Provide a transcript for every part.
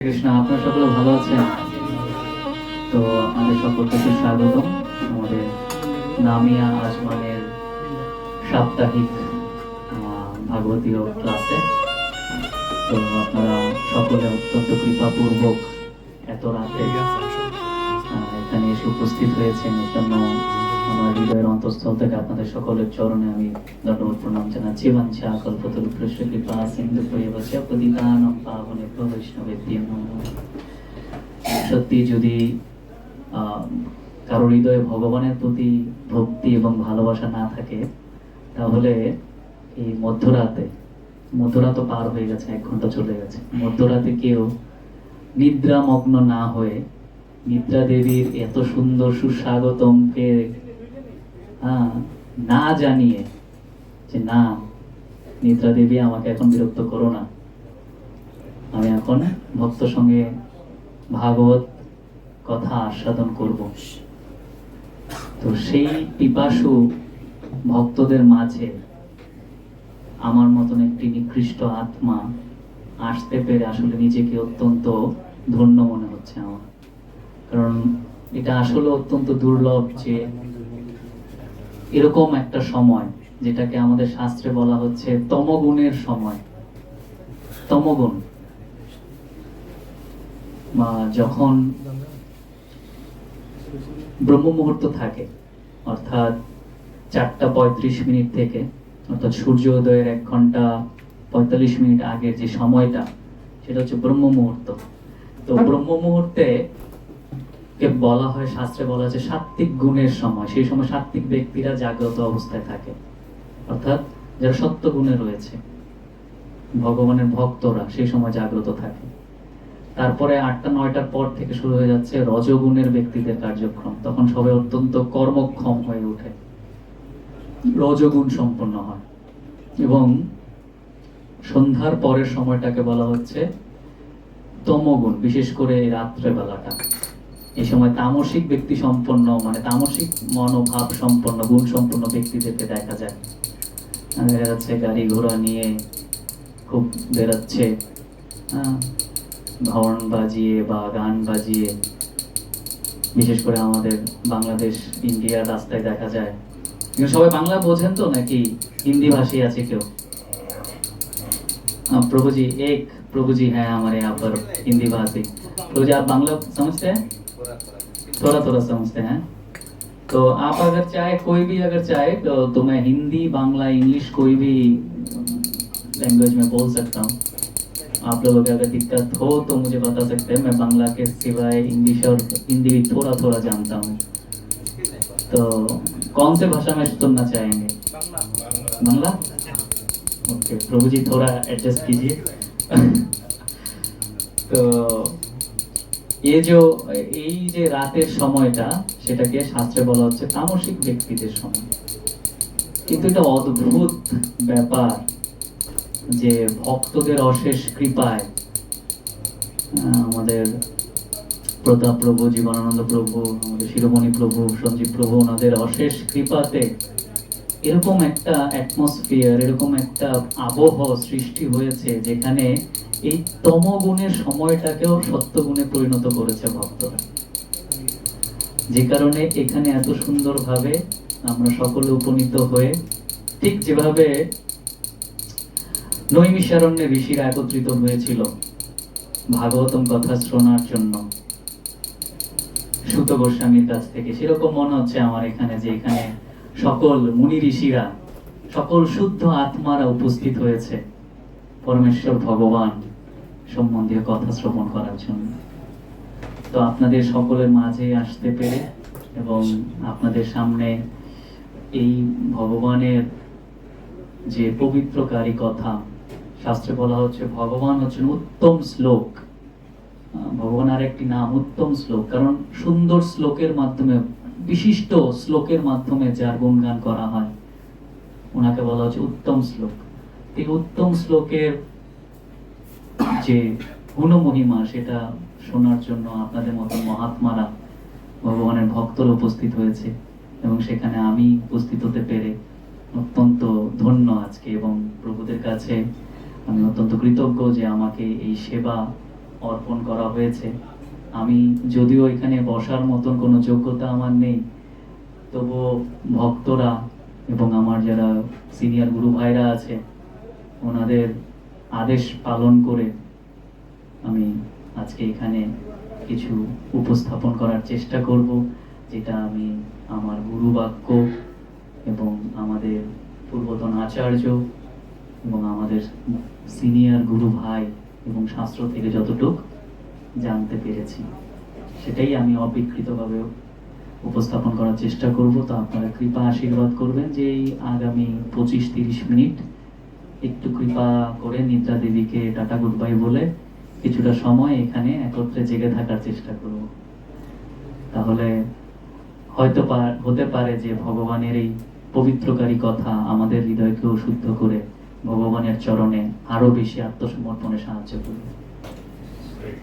কৃষ্ণ, আপনার সকলে ভালো আছেন? তো আপনাদের সকলকে সুস্বাগতম আমাদের নামিয়া আজমানের সাপ্তাহিক ভাগবতীয় ক্লাসে। তো আপনারা সকলে অত্যন্ত কৃপাপূর্বক এত রাতে এখানে এসে উপস্থিত হয়েছেন, এর জন্য আমার হৃদয়ের অন্তঃস্থল থেকে আপনাদের সকলের চরণে আমি দণ্ডবোধ প্রণাম জানাচ্ছি। বাঞ্ছা কল্পতরুভ্যশ্চ কৃপা সিন্ধুভ্যেব পতিতানাং পাবনেভ্যো বৈষ্ণবেভ্যো নমঃ। সত্যি যদি কারো হৃদয়ে ভগবানের প্রতি ভক্তি এবং ভালোবাসা না থাকে, তাহলে এই মধ্যরাত পার হয়ে গেছে, 1 ঘন্টা চলে গেছে, মধ্যরাতে কেউ নিদ্রামগ্ন না হয়ে নিদ্রা দেবীর এত সুন্দর সুস্বাগতমকে না জানিয়ে যে না, নিদ্রা দেবী আমাকে এখন বিরক্ত করো না, আমি এখন ভক্ত সঙ্গে ভাগবত কথা আস্বাদন করব, তো সেই পিপাসু ভক্তদের মাঝে আমার মতন একটি নিকৃষ্ট আত্মা আসতে পেরে আসলে নিজেকে অত্যন্ত ধন্য মনে হচ্ছে আমার। কারণ এটা আসলে অত্যন্ত দুর্লভ যে এরকম একটা সময়, যেটাকে আমাদের শাস্ত্রে বলা হচ্ছে তমগুণের সময়। তমগুণ বা যখন ব্রহ্ম মুহূর্ত থাকে, অর্থাৎ 4:35 থেকে, অর্থাৎ সূর্য উদয়ের 1 ঘন্টা 45 মিনিট আগের যে সময়টা, সেটা হচ্ছে ব্রহ্ম মুহূর্ত। তো ব্রহ্ম মুহূর্তে কে বলা হয়, শাস্ত্রে বলা আছে সাত্ত্বিক গুণের সময়। সেই সময় সাত্ত্বিক ব্যক্তিরা জাগ্রত অবস্থায় থাকে, অর্থাৎ যারা সত্য গুণে রয়েছে, ভগবানের ভক্তরা সেই সময় জাগ্রত থাকে। তারপরে 8টা-9টার পর থেকে শুরু হয়ে যাচ্ছে রজগুণের ব্যক্তিদের কার্যক্রম। তখন সবাই অত্যন্ত কর্মক্ষম হয়ে ওঠে, রজগুণ সম্পন্ন হয়। এবং সন্ধ্যার পরের সময়টাকে বলা হচ্ছে তমগুণ, বিশেষ করে রাত্রে বেলাটা। এই সময় তামসিক ব্যক্তি সম্পন্ন, মানে তামসিক মনোভাব সম্পন্ন, গুণ সম্পন্ন ব্যক্তিদেরকে দেখা যায়। দেখা যাচ্ছে গাড়ি ঘোড়া নিয়ে খুব বেরাচ্ছে, হর্ন বাজিয়ে বা গান বাজিয়ে। বিশেষ করে আমাদের বাংলাদেশ ইন্ডিয়ার রাস্তায় দেখা যায়। সবাই বাংলা বোঝেন তো নাকি হিন্দি ভাষী আছে কেউ? प्रभु जी एक प्रभु जी है हमारे यहाँ पर हिंदी भाषी। प्रभु जी आप बांग्ला समझते हैं? थोड़ा थोड़ा समझते हैं। तो आप अगर चाहे, कोई भी अगर चाहे तो मैं हिंदी बांग्ला इंग्लिश कोई भी लैंग्वेज में बोल सकता हूँ। आप लोगों को अगर दिक्कत हो तो मुझे बता सकते हैं। मैं बांग्ला के सिवाय इंग्लिश और हिंदी भी थोड़ा थोड़ा जानता हूँ। तो कौन से भाषा में सुनना चाहेंगे? बांग्ला। ओके प्रभु जी थोड़ा एडजस्ट कीजिए। তো এই যে রাতের সময়টা, সেটাকে শাস্ত্রে বলা হচ্ছে তামসিক ব্যক্তিদের সময়। কিন্তু এটা অদ্ভুত ব্যাপার যে ভক্তদের অশেষ কৃপায়, আমাদের প্রতাপ প্রভু, জীবনানন্দ প্রভু, আমাদের শিরোমণি প্রভু, সঞ্জীব প্রভু, ওনাদের অশেষ কৃপাতে এরকম একটা অ্যাটমসফিয়ার, এরকম একটা আবহ সৃষ্টি হয়েছে, যেখানে এই তমগুণের সময়টাকেও সত্যগুণে পরিণত করেছে ভক্তরা। যে কারণে এখানে এত সুন্দরভাবে আমরা সকলে উপনীত হয়ে, ঠিক যেভাবে নৈমিষারণ্যে ঋষিরা একত্রিত হয়েছিল ভাগবতম কথা শোনার জন্য সুত গোস্বামীর কাছ থেকে, সেরকম মনে হচ্ছে আমার এখানে, যে এখানে সকল মুনি ঋষিরা, সকল শুদ্ধ আত্মারা উপস্থিত হয়েছে পরমেশ্বর ভগবান সম্বন্ধীয় কথা শ্রবণ করার জন্য। তো আপনাদের সকলের মাঝে আসতে পেরে এবং আপনাদের সামনে এই ভগবানের যে পবিত্রকারী কথা, শাস্ত্রে বলা হচ্ছে ভগবান হচ্ছেন উত্তম শ্লোক। ভগবান আর একটি নাম উত্তম শ্লোক, কারণ সুন্দর শ্লোকের মাধ্যমে, বিশিষ্ট শ্লোকের মাধ্যমে যার গুণগান করা হয়, ওনাকে বলা হচ্ছে উত্তম শ্লোক। এই উত্তম শ্লোকের যে গুণমহিমা, সেটা শোনার জন্য আপনাদের মতো মহাত্মারা, ভগবানের ভক্তরা উপস্থিত হয়েছে, এবং সেখানে আমি উপস্থিত হতে পেরে অত্যন্ত ধন্য আজকে। এবং প্রভুদের কাছে আমি অত্যন্ত কৃতজ্ঞ যে আমাকে এই সেবা অর্পণ করা হয়েছে। আমি যদিও এখানে বসার মতন কোনো যোগ্যতা আমার নেই, তবুও ভক্তরা এবং আমার যারা সিনিয়র গুরু ভাইরা আছে ওনাদের আদেশ পালন করে আমি আজকে এখানে কিছু উপস্থাপন করার চেষ্টা করব, যেটা আমি আমার গুরু বাক্য এবং আমাদের পূর্বতন আচার্য এবং আমাদের সিনিয়র গুরু ভাই এবং শাস্ত্র থেকে যতটুক জানতে পেরেছি সেটাই আমি অবিকৃতভাবে উপস্থাপন করার চেষ্টা করব। তো আপনারা কৃপা আশীর্বাদ করবেন যে এই আগামী 25-30 মিনিট একটু কৃপা করে নিদ্রা দেবীকে টাটা গুড বাই বলে কিছুটা সময় এখানে একত্রে জেগে থাকার চেষ্টা করব। তাহলে হয়তো হতে পারে যে ভগবানের এই পবিত্রকারী কথা আমাদের হৃদয়কেও শুদ্ধ করে ভগবানের চরণে আরো বেশি আত্মসমর্পণে সাহায্য করবে।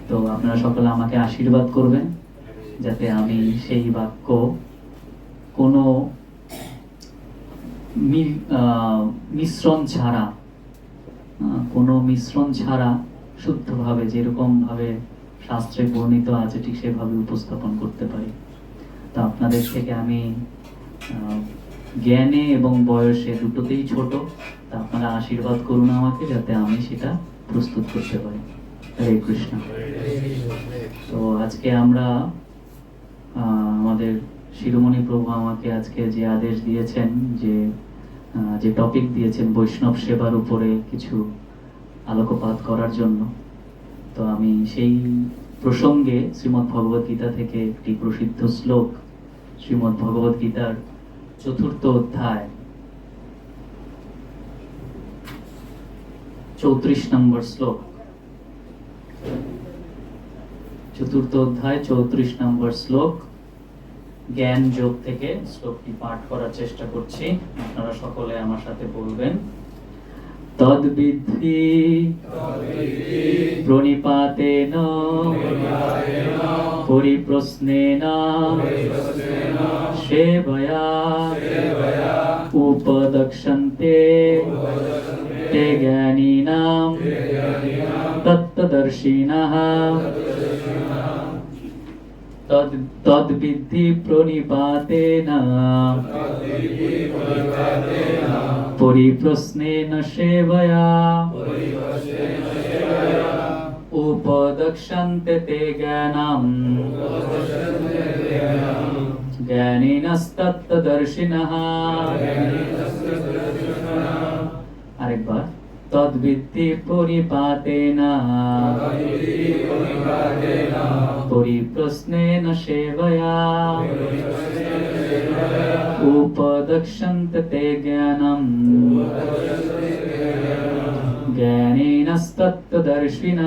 তো আপনারা সকলে আমাকে আশীর্বাদ করবেন যাতে আমি সেই বাক্য কোনো মিশ্রণ ছাড়া শুদ্ধভাবে যেরকম ভাবে শাস্ত্রে বর্ণিত আছে ঠিক সেভাবে উপস্থাপন করতে পারি। তো আপনাদের থেকে আমি জ্ঞানে এবং বয়সে দুটোতেই ছোট, তা আপনারা আশীর্বাদ করুন আমাকে যাতে আমি সেটা প্রস্তুত করতে পারি। হরে কৃষ্ণ। তো আজকে আমরা আমাদের শিরোমণি প্রভু আমাকে আজকে যে আদেশ দিয়েছেন, যে টপিক দিয়েছেন বৈষ্ণব সেবার উপরে কিছু আলোকপাত করার জন্য, তো আমি সেই প্রসঙ্গে শ্রীমদ্ ভগবদ গীতা থেকে একটি প্রসিদ্ধ শ্লোক, শ্রীমদ্ ভগবদ গীতার 4th অধ্যায় 34 নম্বর শ্লোক, 4th অধ্যায় 34 নম্বর শ্লোক জ্ঞান যোগ থেকে শ্লোকটি পাঠ করার চেষ্টা করছি। আপনারা সকলে আমার সাথে বলবেন। তদ্বিদ্ধি প্রণিপাতেন পরিপ্রশ্নেন সেবয়া উপদক্ষন্তে তে জ্ঞানীনাম তত্ত্বদর্শিনঃ। তদ্বিদ্ধি প্রণিপাতেন পরিপ্রশ্নেন সেবয়া উপদক্ষন্তে তে জ্ঞানম জ্ঞানিনস্তত্ত্বদর্শিনঃ। আরেকবার। তদ্বিদ্ধি পরিপাতেন পরিপ্রশ্নেন সেবয়া উপদক্ষন্তে তে জ্ঞানম জ্ঞানিনস্তত্ত্বদর্শিনঃ।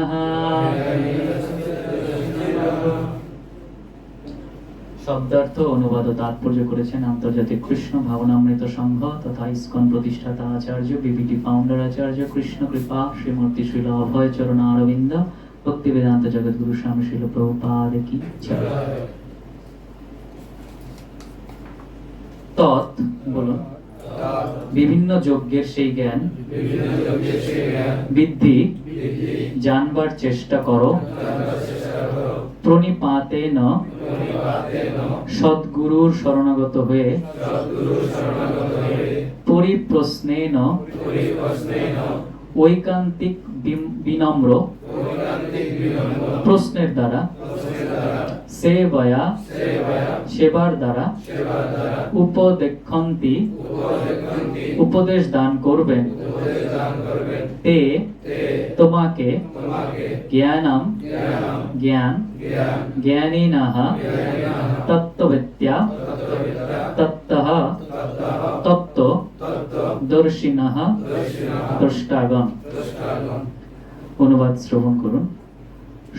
শব্দার্থ অনুবাদ ও তাৎপর্য করেছেন আন্তর্জাতিক কৃষ্ণ ভাবনামৃত সংঘ তথা ইসকন প্রতিষ্ঠাতা আচার্য বিবিটি ফাউন্ডার আচার্য কৃষ্ণ কৃপা শ্রীমূর্তি শ্রীল অভয় চরণ অরবিন্দ ভক্তি বেদান্ত জগৎগুরু স্বামী শ্রীল প্রভুপাদ কি জয়। তৎ বলুন। বিভিন্ন যজ্ঞের সেই জ্ঞান বৃদ্ধি জানবার চেষ্টা করো। প্রণিপাতেন সদ্গুরুর শরণাগত হয়ে পরিপ্রশ্নেন ঐকান্তিক বিনম্র প্রশ্নের দ্বারা সেবয়া সেবার দ্বারা উপদেক্ষন্তি উপদেশ দান করবেন। তে তোমাকে জ্ঞানম জ্ঞান জ্ঞানীনঃ তত্ত্ববেত্তা তত্ত্বঃ তত্ত্ব দর্শিনঃ দ্রষ্টাগণ। অনুবাদ শ্রবণ করুন।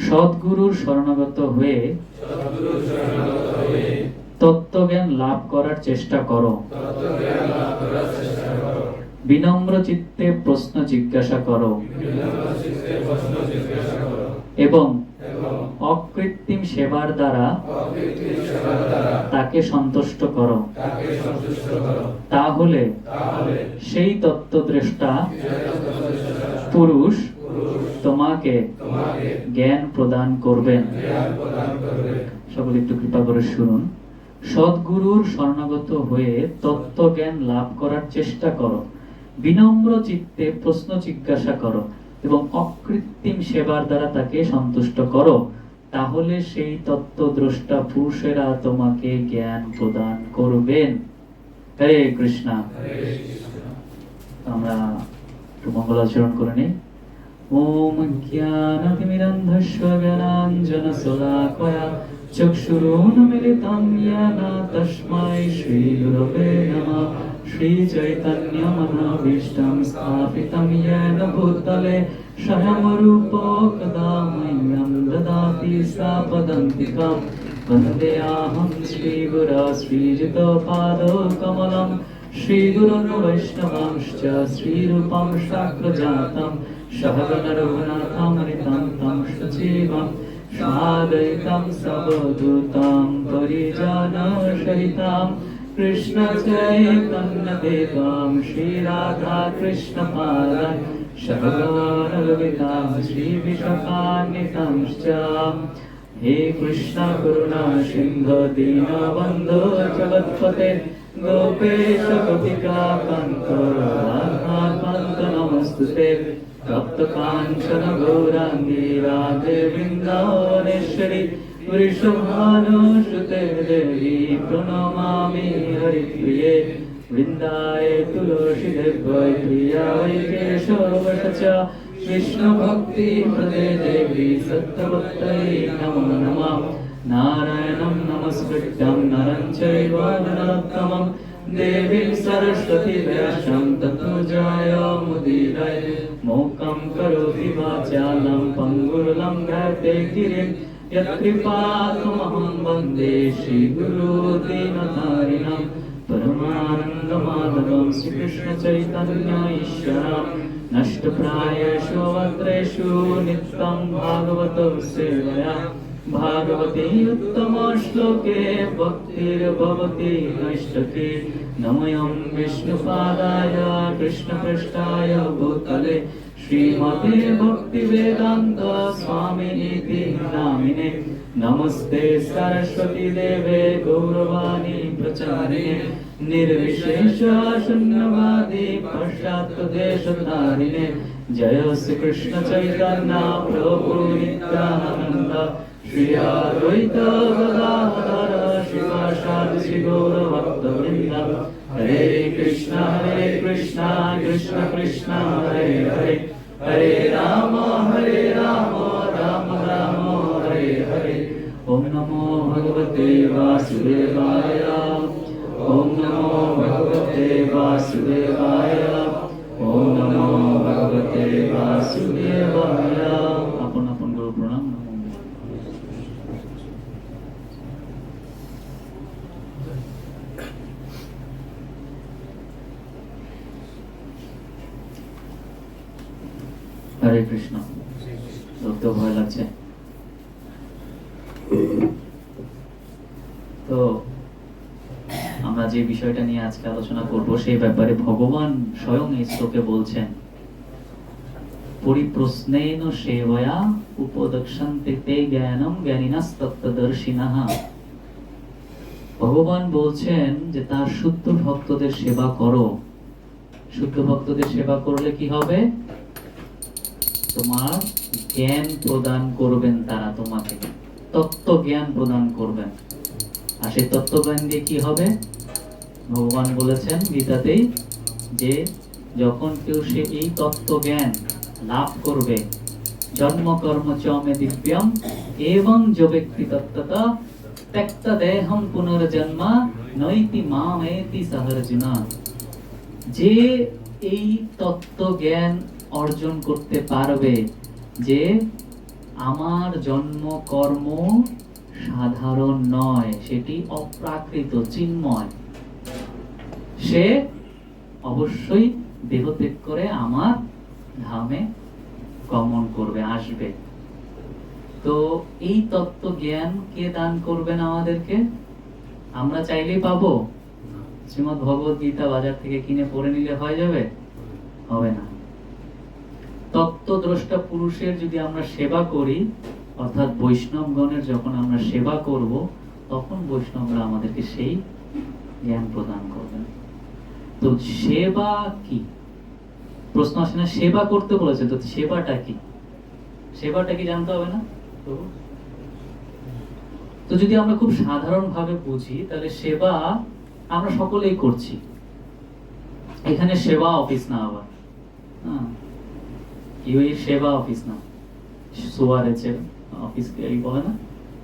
সদ্গুরুর শরণাগত হয়ে তত্ত্বজ্ঞান লাভ করার চেষ্টা করো। বিনম্র চিত্তে প্রশ্ন জিজ্ঞাসা করো এবং অকৃত্রিম সেবার দ্বারা তাকে সন্তুষ্ট করো। তাহলে সেই তত্ত্বদ্রষ্টা পুরুষ তোমাকে জ্ঞান প্রদান করবেন। সকলে একটু কৃপা করে শুনুন। সদ্গুরুর শরণাগত হয়ে তত্ত্ব জ্ঞান লাভ করার চেষ্টা করো, বিনম্র চিত্তে প্রশ্ন জিজ্ঞাসা করো এবং অকৃত্রিম সেবার দ্বারা তাকে সন্তুষ্ট করো, তাহলে সেই তত্ত্বদ্রষ্টা পুরুষেরা তোমাকে জ্ঞান প্রদান করবেন। হরে কৃষ্ণ। আমরা একটু মঙ্গলাচরণ করে নিই। ওম জ্ঞানতিমিরন্ধস্য জ্ঞানাঞ্জনশলাকয়া চক্ষুরুন্মিলিतं येन तस्मै श्रीगुरवे नमः। श्रीचैतन्यमनोभीष्टं स्थापितं येन भूतले स्वयं रूपो कदा मह्यं ददाति सापदान्तिकं। वन्देऽहं श्रीगुरो श्रीयुतपादकमलं श्रीगुरुन् वैष्णवांश्च श्रीरूपं शाक्रजातं सहगण रघुनाथामृतं तं सजीवं स्वागतं सवधूतं परिजनसहितं कृष्ण चैतन्यदेवं श्रीराधाकृष्णपादान् सहगण ललितां श्रीविशाखान्वितांश्च। हे कृष्ण करुणा सिन्धु दीनबन्धो जगत्पते गोपेश गोपिका कान्त राधाकान्त नमस्तुते। तप्तकाञ्चन गौराङ्गी राधे वृन्दावनेश्वरी वृषभानुसुते देवी प्रणमामि हरिप्रिये। वृन्दाय तुलसीदेव्यै प्रियाय केशवस्य विष्णुभक्ति प्रदे देवी सत्यवत्यै नमो नमः। नारायणं नमस्कृत्यं नरं चैव नरोत्तमं देवीं सरस्वती व्यासं ततो जयमुदीरये। मूकं करोति वाचालं पङ्गुरुलं घटे गिरिं यत्कृपातमहं वन्दे श्रीगुरुदीनतारिणं परमानन्दमाधवं श्रीकृष्णचैतन्य ईश्वरं। नष्टप्रायेषु वक्त्रेषु नित्यं भागवतो सेवया भागवते उत्तम श्लोके भक्तिर्भवति नैष्ठिकी। नमोऽयं विष्णुपादाय कृष्णपृष्ठाय भूतले श्रीमते भक्तिवेदान्त स्वामिनीति नामिने। नमस्ते सरस्वती देवे गौरवाणी प्रचारिणे निर्विशेष शून्यवादी पाश्चात्यदेशधारिणे। जय श्री कृष्ण चैतन्य प्रभु नित्यानंद श्री अद्वैत गदाधर शिवासादि श्री गौर भक्तवृंद। हरे कृष्ण कृष्ण कृष्ण हरे हरे हरे राम राम राम हरे हरे। ओम नमो भगवते वासुदेवाय। ओम नमो भगवते वासुदेवाय। ओम नमो भगवते वासुदेवाय। अपन अपन गुरु प्रणाम। হরে কৃষ্ণ। তো ভয় লাগছে তো আমরা যে বিষয়টা নিয়ে আজকে আলোচনা করব সেই ব্যাপারে ভগবান স্বয়ং এই শ্লোকে বলছেন, পরিপ্রশ্নেন সেবয়া উপদক্ষন্তে তে জ্ঞানম জ্ঞানিনাস্তত্ত্বদর্শিনঃ। ভগবান বলছেন যে তার শুদ্ধ ভক্তদের সেবা করো। শুদ্ধ ভক্তদের সেবা করলে কি হবে? তোমার জ্ঞান প্রদান করবেন, তারা তোমাকে তত্ত্ব জ্ঞান প্রদান করবেন। আর সেই তত্ত্ব জ্ঞান দিয়ে কি হবে? ভগবান বলেছেন গীতাতেই যে যখন কেউ সে এই তত্ত্ব জ্ঞান লাভ করবে, জন্ম কর্ম চ মে দিব্যম এবং যে ব্যক্তি তত্ত্বতা ত্যক্ত দেহম পুনর্জন্ম নৈতি মামেতি সহর্জুনা। যে এই তত্ত্ব জ্ঞান অর্জন করতে পারবে যে আমার জন্ম কর্ম সাধারণ নয়, সেটি অপ্রাকৃত চিন্ময়, সে অবশ্যই দেহ ত্যাগ করে আমার ধামে গমন করবে, আসবে। তো এই তত্ত্ব জ্ঞান কে দান করবেন আমাদেরকে? আমরা চাইলেই পাবো? শ্রীমদ্ ভগবত গীতা বাজার থেকে কিনে পড়ে নিলে হয়ে যাবে? হবে না। তত্ত্ব আত্মদ্রষ্টা পুরুষের যদি আমরা সেবা করি, অর্থাৎ বৈষ্ণবগণের যখন আমরা সেবা করব, তখন বৈষ্ণবরা আমাদেরকে সেই জ্ঞান প্রদান করবেন। তো সেবা কি? প্রশ্ন আসে না, সেবা করতে বলেছে, তো সেবাটা কি? সেবাটা কি জানতে হবে না? তো যদি আমরা খুব সাধারণ ভাবে বুঝি, তাহলে সেবা আমরা সকলেই করছি। এখানে সেবা অফিস না, আবার ইউএই সেবা অফিস না, সুয়ারেজের অফিস বলে না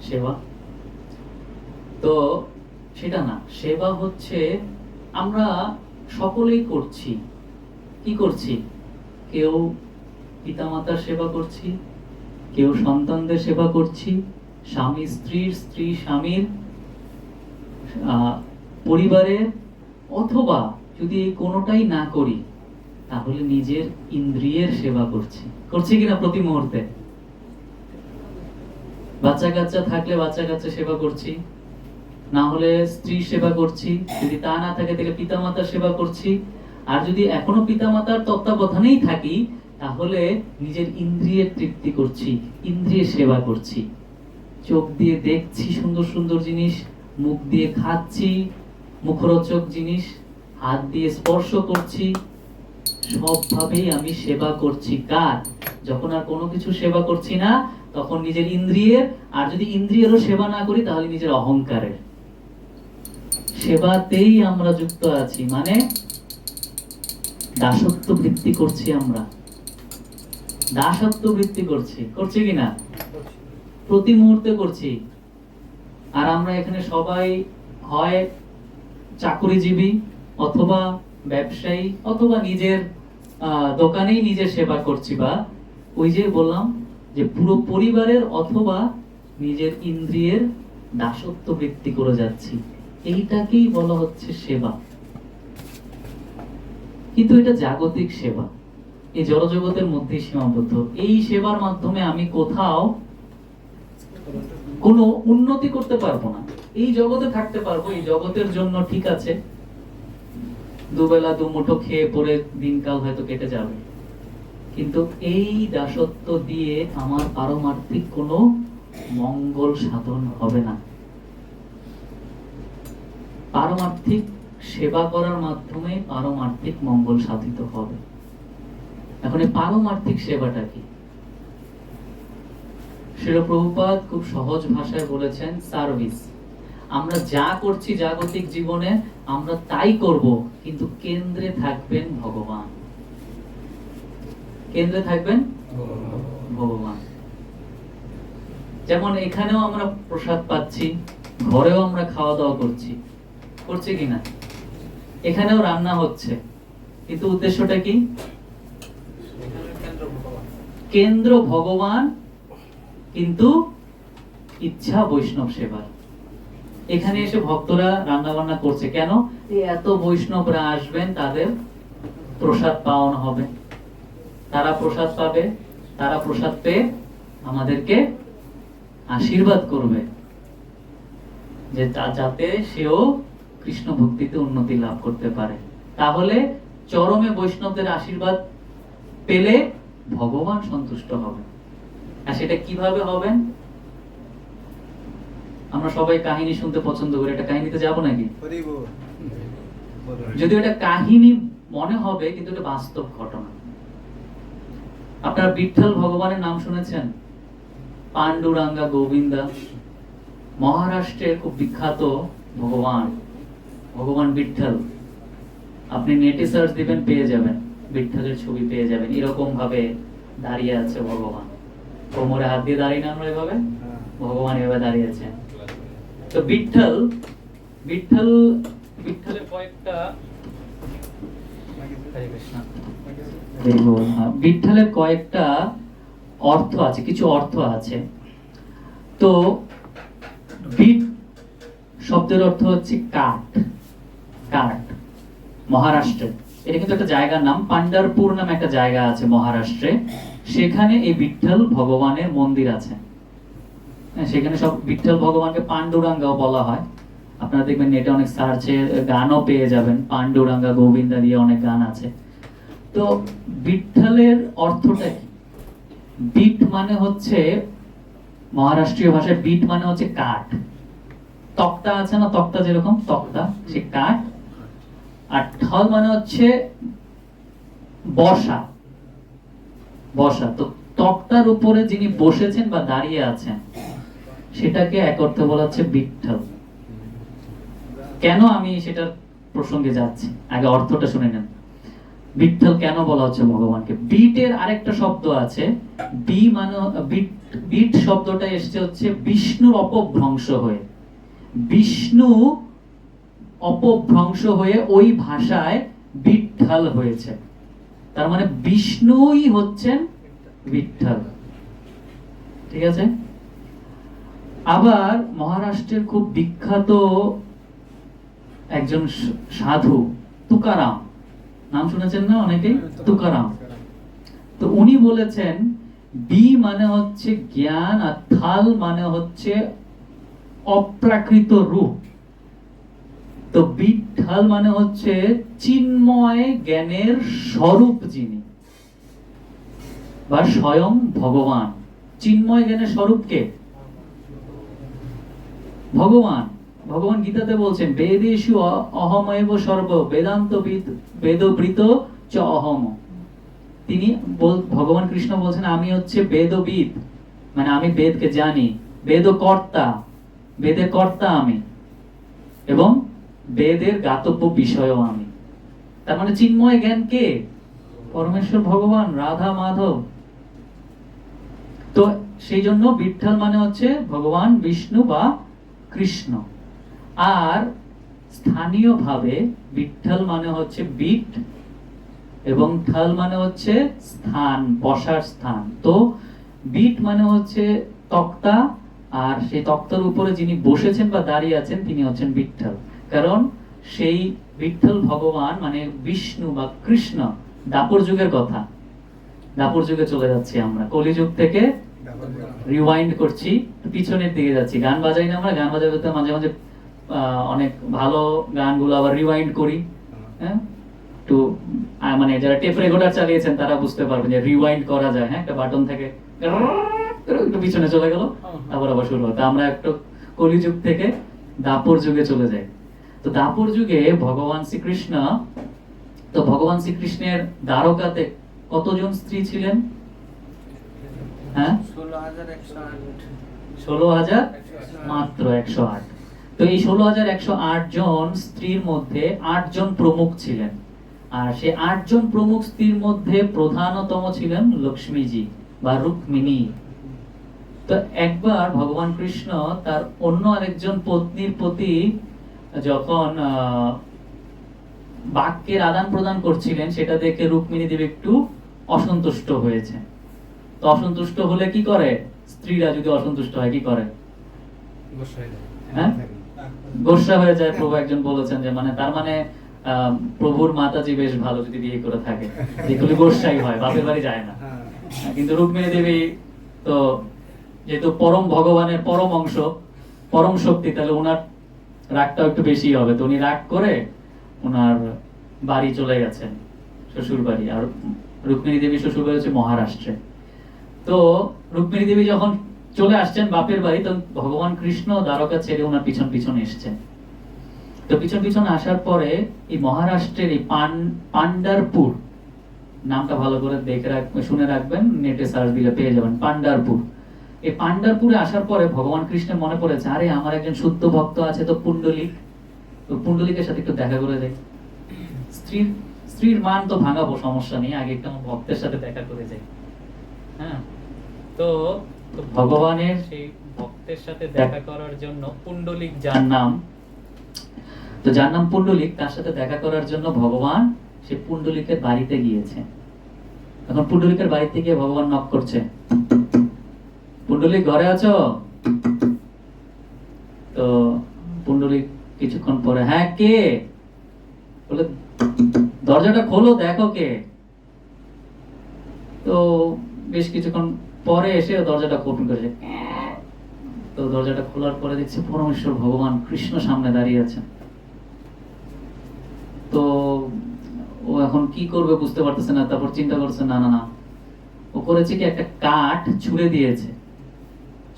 সেবা, তো সেটা না। সেবা হচ্ছে আমরা সকলেই করছি। কি করছি? কেউ পিতামাতার সেবা করছি, কেউ সন্তানদের সেবা করছি, স্বামী স্ত্রীর, স্ত্রী স্বামীর, পরিবারের, অথবা যদি এই কোনোটাই না করি তাহলে নিজের ইন্দ্রিয়ের সেবা করছি কিনা প্রতি মুহূর্তে? বাচ্চা কাচ্চা থাকলে বাচ্চা কাচ্চা সেবা করছি, না হলে স্ত্রীর সেবা করছি, যদি তা না থাকে তাহলে পিতামাতার সেবা করছি, আর যদি এখনো পিতামাতার তত্ত্বাবধানেই থাকি তাহলে নিজের ইন্দ্রিয়ের তৃপ্তি করছি, ইন্দ্রিয়ের সেবা করছি। চোখ দিয়ে দেখছি সুন্দর সুন্দর জিনিস, মুখ দিয়ে খাচ্ছি মুখরোচক জিনিস, হাত দিয়ে স্পর্শ করছি, সবভাবেই আমি সেবা করছি। কার? যখন আর কোনো কিছু সেবা করছি না তখন নিজের ইন্দ্রিয়ের, আর যদি ইন্দ্রিয়েরও সেবা না করি তাহলে নিজের অহংকারের সেবাতেই আমরা যুক্ত আছি। মানে দাসত্ব বৃত্তি করছি, আমরা দাসত্ব বৃত্তি করছি কিনা? প্রতি মুহূর্তে করছি। আর আমরা এখানে সবাই হয় চাকরিজীবী, অথবা ব্যবসায়ী, অথবা নিজের দোকানেই নিজের সেবা করছি, বা ওই যে বললাম যে পুরো পরিবারের অথবা নিজের ইন্দ্রিয়ের দাসত্ব বৃত্তি করে যাচ্ছি। এইটাকেই বলা হচ্ছে সেবা। কিন্তু এটা জাগতিক সেবা, এই জড়জগতের মধ্যে সীমাবদ্ধ। এই সেবার মাধ্যমে আমি কোথাও কোনো উন্নতি করতে পারবো না। এই জগতে থাকতে পারবো, এই জগতের জন্য ঠিক আছে, দুবেলা দুমুঠো খেয়ে পরে দিনকাল হয়তো কেটে যাবে, কিন্তু এই দাসত্ব দিয়ে আমার পারমার্থিক কোনো মঙ্গল সাধন হবে না। পারমার্থিক সেবা করার মাধ্যমে পারমার্থিক মঙ্গল সাধিত হবে। এখন এই পারমার্থিক সেবাটা কি? শ্রীল প্রভুপাদ খুব সহজ ভাষায় বলেছেন, সার্ভিস। আমরা যা করছি জাগতিক জীবনে আমরা তাই করব, কিন্তু কেন্দ্রে থাকবেন ভগবান। কেন্দ্রে থাকবেন ভগবান। যেমন এখানেও আমরা প্রসাদ পাচ্ছি, ঘরেও আমরা খাওয়া দাওয়া করছি কিনা? এখানেও রান্না হচ্ছে, কিন্তু উদ্দেশ্যটা কি? কেন্দ্র ভগবান, কিন্তু ইচ্ছা বৈষ্ণব সেবার। এখানে এসে ভক্তরা রান্না বান্না করছে কেন? এত বৈষ্ণবরা আসবেন, তাদের প্রসাদ পাওয়ানো হবে, তারা প্রসাদ পাবে, তারা প্রসাদ পেয়ে আমাদেরকে আশীর্বাদ করবে যে যাতে সেও কৃষ্ণ ভক্তিতে উন্নতি লাভ করতে পারে। তাহলে চরমে বৈষ্ণবদের আশীর্বাদ পেলে ভগবান সন্তুষ্ট হবে। আর সেটা কিভাবে হবেন? আমরা সবাই কাহিনী শুনতে পছন্দ করি, একটা কাহিনীতে যাব নাকি? যদি এটা কাহিনী মনে হবে, কিন্তু এটা বাস্তব ঘটনা। আপনারা বিঠ্ঠল ভগবানের নাম শুনেছেন? পাণ্ডুরাঙ্গা গোবিন্দা, মহারাষ্ট্রের খুব বিখ্যাত ভগবান বিঠ্ঠল। আপনি নেটে সার্চ দিবেন, পেয়ে যাবেন, বিঠ্ঠলের ছবি পেয়ে যাবেন। এরকম ভাবে দাঁড়িয়ে আছে ভগবান, কোমরে হাত দিয়ে দাঁড়িয়ে না আমরা এভাবে, ভগবান এভাবে দাঁড়িয়ে আছেন। তো বিঠ্ঠলের কয়েকটা বিঠ্ঠলের কয়েকটা অর্থ আছে, কিছু অর্থ আছে। তো বিট শব্দের অর্থ হচ্ছে কাঠ। মহারাষ্ট্রে, এটা কিন্তু একটা জায়গার নাম, পান্ডারপুর নামে একটা জায়গা আছে মহারাষ্ট্রে। সেখানে এই বিঠ্ঠল ভগবানের মন্দির আছে। সেখানে সব বিঠ্ঠল ভগবানকে পাণ্ডুরাঙ্গাও বলা হয়। আপনারা দেখবেন নেটে অনেক সার্চে গানও পেয়ে যাবেন, পাণ্ডুরাঙ্গা গোবিন্দা দিয়ে অনেক গান আছে। তো বিঠ্ঠলের অর্থটা কি? বিট মানে হচ্ছে, মহারাষ্ট্রীয় ভাষায় বিট মানে হচ্ছে কাঠ। তক্তা আছে না, তক্তা যেরকম তক্তা, সে কাঠ। আর ঠল মানে হচ্ছে বসা, বসা। তো তক্তার উপরে যিনি বসেছেন বা দাঁড়িয়ে আছেন, সেটাকে এক অর্থে বলা হচ্ছে বিঠ্ঠল। কেন আমি সেটার প্রসঙ্গে যাচ্ছি, আগে অর্থটা শুনে নেন। বিঠ্ঠল কেন বলা হচ্ছে ভগবানকে? বিটের আরেকটা শব্দ আছে, বি মানে বিট, বিট শব্দটা এসেছে হচ্ছে বিষ্ণুর অপভ্রংশ হয়ে। বিষ্ণু অপভ্রংশ হয়ে ওই ভাষায় বিঠ্ঠল হয়েছে। তার মানে বিষ্ণুই হচ্ছেন বিঠ্ঠল। ঠিক আছে? আবার মহারাষ্ট্রের খুব বিখ্যাত একজন সাধু তুকারাম, নাম শুনেছেন না অনেকেই? তুকারাম। তো উনি বলেছেন বি মানে হচ্ছে জ্ঞান, আর থাল মানে হচ্ছে অপ্রাকৃত রূপ। তো বিঠ্ঠল মানে হচ্ছে চিন্ময় জ্ঞানের স্বরূপ যিনি, বা স্বয়ং ভগবান। চিন্ময় জ্ঞানের স্বরূপ কে? ভগবান। ভগবান গীতাতে বলছেন বেদেষু অহমৈব সর্ব বেদান্ত বেদবৃত চ অহম। তিনি ভগবান কৃষ্ণ বলছেন আমি হচ্ছে বেদবিদ, মানে আমি বেদকে জানি, বেদকর্তা, বেদের কর্তা আমি, এবং বেদের জ্ঞাতব্য বিষয়ও আমি। তার মানে চিন্ময় জ্ঞান কে? পরমেশ্বর ভগবান, রাধা মাধব। তো সেই জন্য বিঠ্ঠল মানে হচ্ছে ভগবান বিষ্ণু বা কৃষ্ণ। আর স্থানীয় ভাবে বিঠ্ঠল মানে হচ্ছে বিট, এবং ঠল মানে হচ্ছে স্থান, বসার স্থান। তো বিট মানে হচ্ছে তক্তা, আর সেই তক্তার উপরে যিনি বসেছেন বা দাঁড়িয়ে আছেন তিনি হচ্ছেন বিঠ্ঠল। কারণ সেই বিঠ্ঠল ভগবান মানে বিষ্ণু বা কৃষ্ণ দাপর যুগের কথা। দাপর যুগে চলে যাচ্ছি আমরা, কলিযুগ থেকে রিওয়াইন্ড করছি, পিছনের দিকে যাচ্ছি। গান বাজাই না আমরা, গান বাজাতে মাঝে মাঝে অনেক ভালো গানগুলো আবার রিওয়াইন্ড করি। হ্যাঁ, একটু মানে যারা টেপ রেকর্ডার চালিয়েছেন তারা বুঝতে পারবেন যে রিওয়াইন্ড করা যায়। হ্যাঁ, একটা বাটন থেকে একটু পিছনে চলে গেল, আবার আবার শুরু হতো। আমরা একটু কলিযুগ থেকে দাপর যুগে চলে যাই। তো দাপর যুগে ভগবান শ্রীকৃষ্ণ, তো ভগবান শ্রীকৃষ্ণের দ্বারকাতে কতজন স্ত্রী ছিলেন? হ্যাঁ, 16,000, মাত্র 108। তো এই 16,108 জন স্ত্রীর মধ্যে 8 জন প্রমুখ ছিলেন। আর সেই 8 জন প্রমুখ স্ত্রীর মধ্যে প্রধানতম ছিলেন লক্ষ্মীজি বা রুক্মিণী। তো একবার ভগবান কৃষ্ণ তার অন্য আরেকজন পত্নীর প্রতি যখন বাক্যের আদান প্রদান করছিলেন, সেটা দেখে রুক্মিণী দেবী একটু অসন্তুষ্ট হয়েছে। তো অসন্তুষ্ট হলে কি করে? স্ত্রীরা যদি অসন্তুষ্ট হয় কি করে? হ্যাঁ, গোসা হয়ে যায়। প্রভু একজন বলেছেন যে মানে তার মানে প্রভুর মাতাজি বেশ ভালো যদি বিয়ে করে থাকে, যেগুলি গোসাই হয়, বাপের বাড়ি যায় না। কিন্তু রুক্মিণী দেবী তো যেহেতু পরম ভগবানের পরম অংশ, পরম শক্তি, তাহলে ওনার রাগটা একটু বেশি হবে। তো উনি রাগ করে ওনার বাড়ি চলে গেছেন, শ্বশুর বাড়ি। আর রুক্মিণী দেবী শ্বশুর বাড়ি হচ্ছে মহারাষ্ট্রে। তো রুক্মিণী দেবী যখন চলে আসছেন বাপের বাড়ি, তখন ভগবান কৃষ্ণ দ্বারকা ছেড়ে ওনার পিছন পিছন এসছেন। তো পিছন পিছন আসার পরে এই মহারাষ্ট্রের এই পান্ডারপুর নামটা ভালো করে দেখে রাখবেন, শুনে রাখবেন, নেটে সার্চ দিলে পেয়ে যাবেন পান্ডারপুর। এই পান্ডারপুরে আসার পরে ভগবান কৃষ্ণের মনে পড়েছে, আরে আমার একজন শুদ্ধ ভক্ত আছে তো পুণ্ডলিক, তো পুণ্ডলিকের সাথে একটু দেখা করে যাই। স্ত্রীর মান তো ভাঙাবো, সমস্যা নেই, আগে একটু আমার ভক্তের সাথে দেখা করে যাই। হ্যাঁ, তো ভগবানের সেই ভক্তের সাথে দেখা করার জন্য পুণ্ডলিক যার নাম, তো যার নাম পুণ্ডলিক, তার সাথে দেখা করার জন্য ভগবান সে পুণ্ডলিকের বাড়িতে গিয়েছে। এখন পুণ্ডলিকের বাড়িতে গিয়ে ভগবান নক করছে, পুণ্ডলিক ঘরে আছো? তো পুণ্ডলিক কিছুক্ষণ পরে, হ্যাঁ কে? বলে দরজাটা খোলো, দেখো কে। তো বেশ কিছুক্ষণ পরে এসে দরজাটা ওপেন করেছে। তো দরজাটা খোলার পরে দেখছি পরমেশ্বর ভগবান কৃষ্ণ সামনে দাঁড়িয়ে আছেন। তো ও এখন কি করবে বুঝতে পারতেছে না। তারপর চিন্তা করছে, না না না, ও করেছে কি, একটা কাঠ ছুঁড়ে দিয়েছে,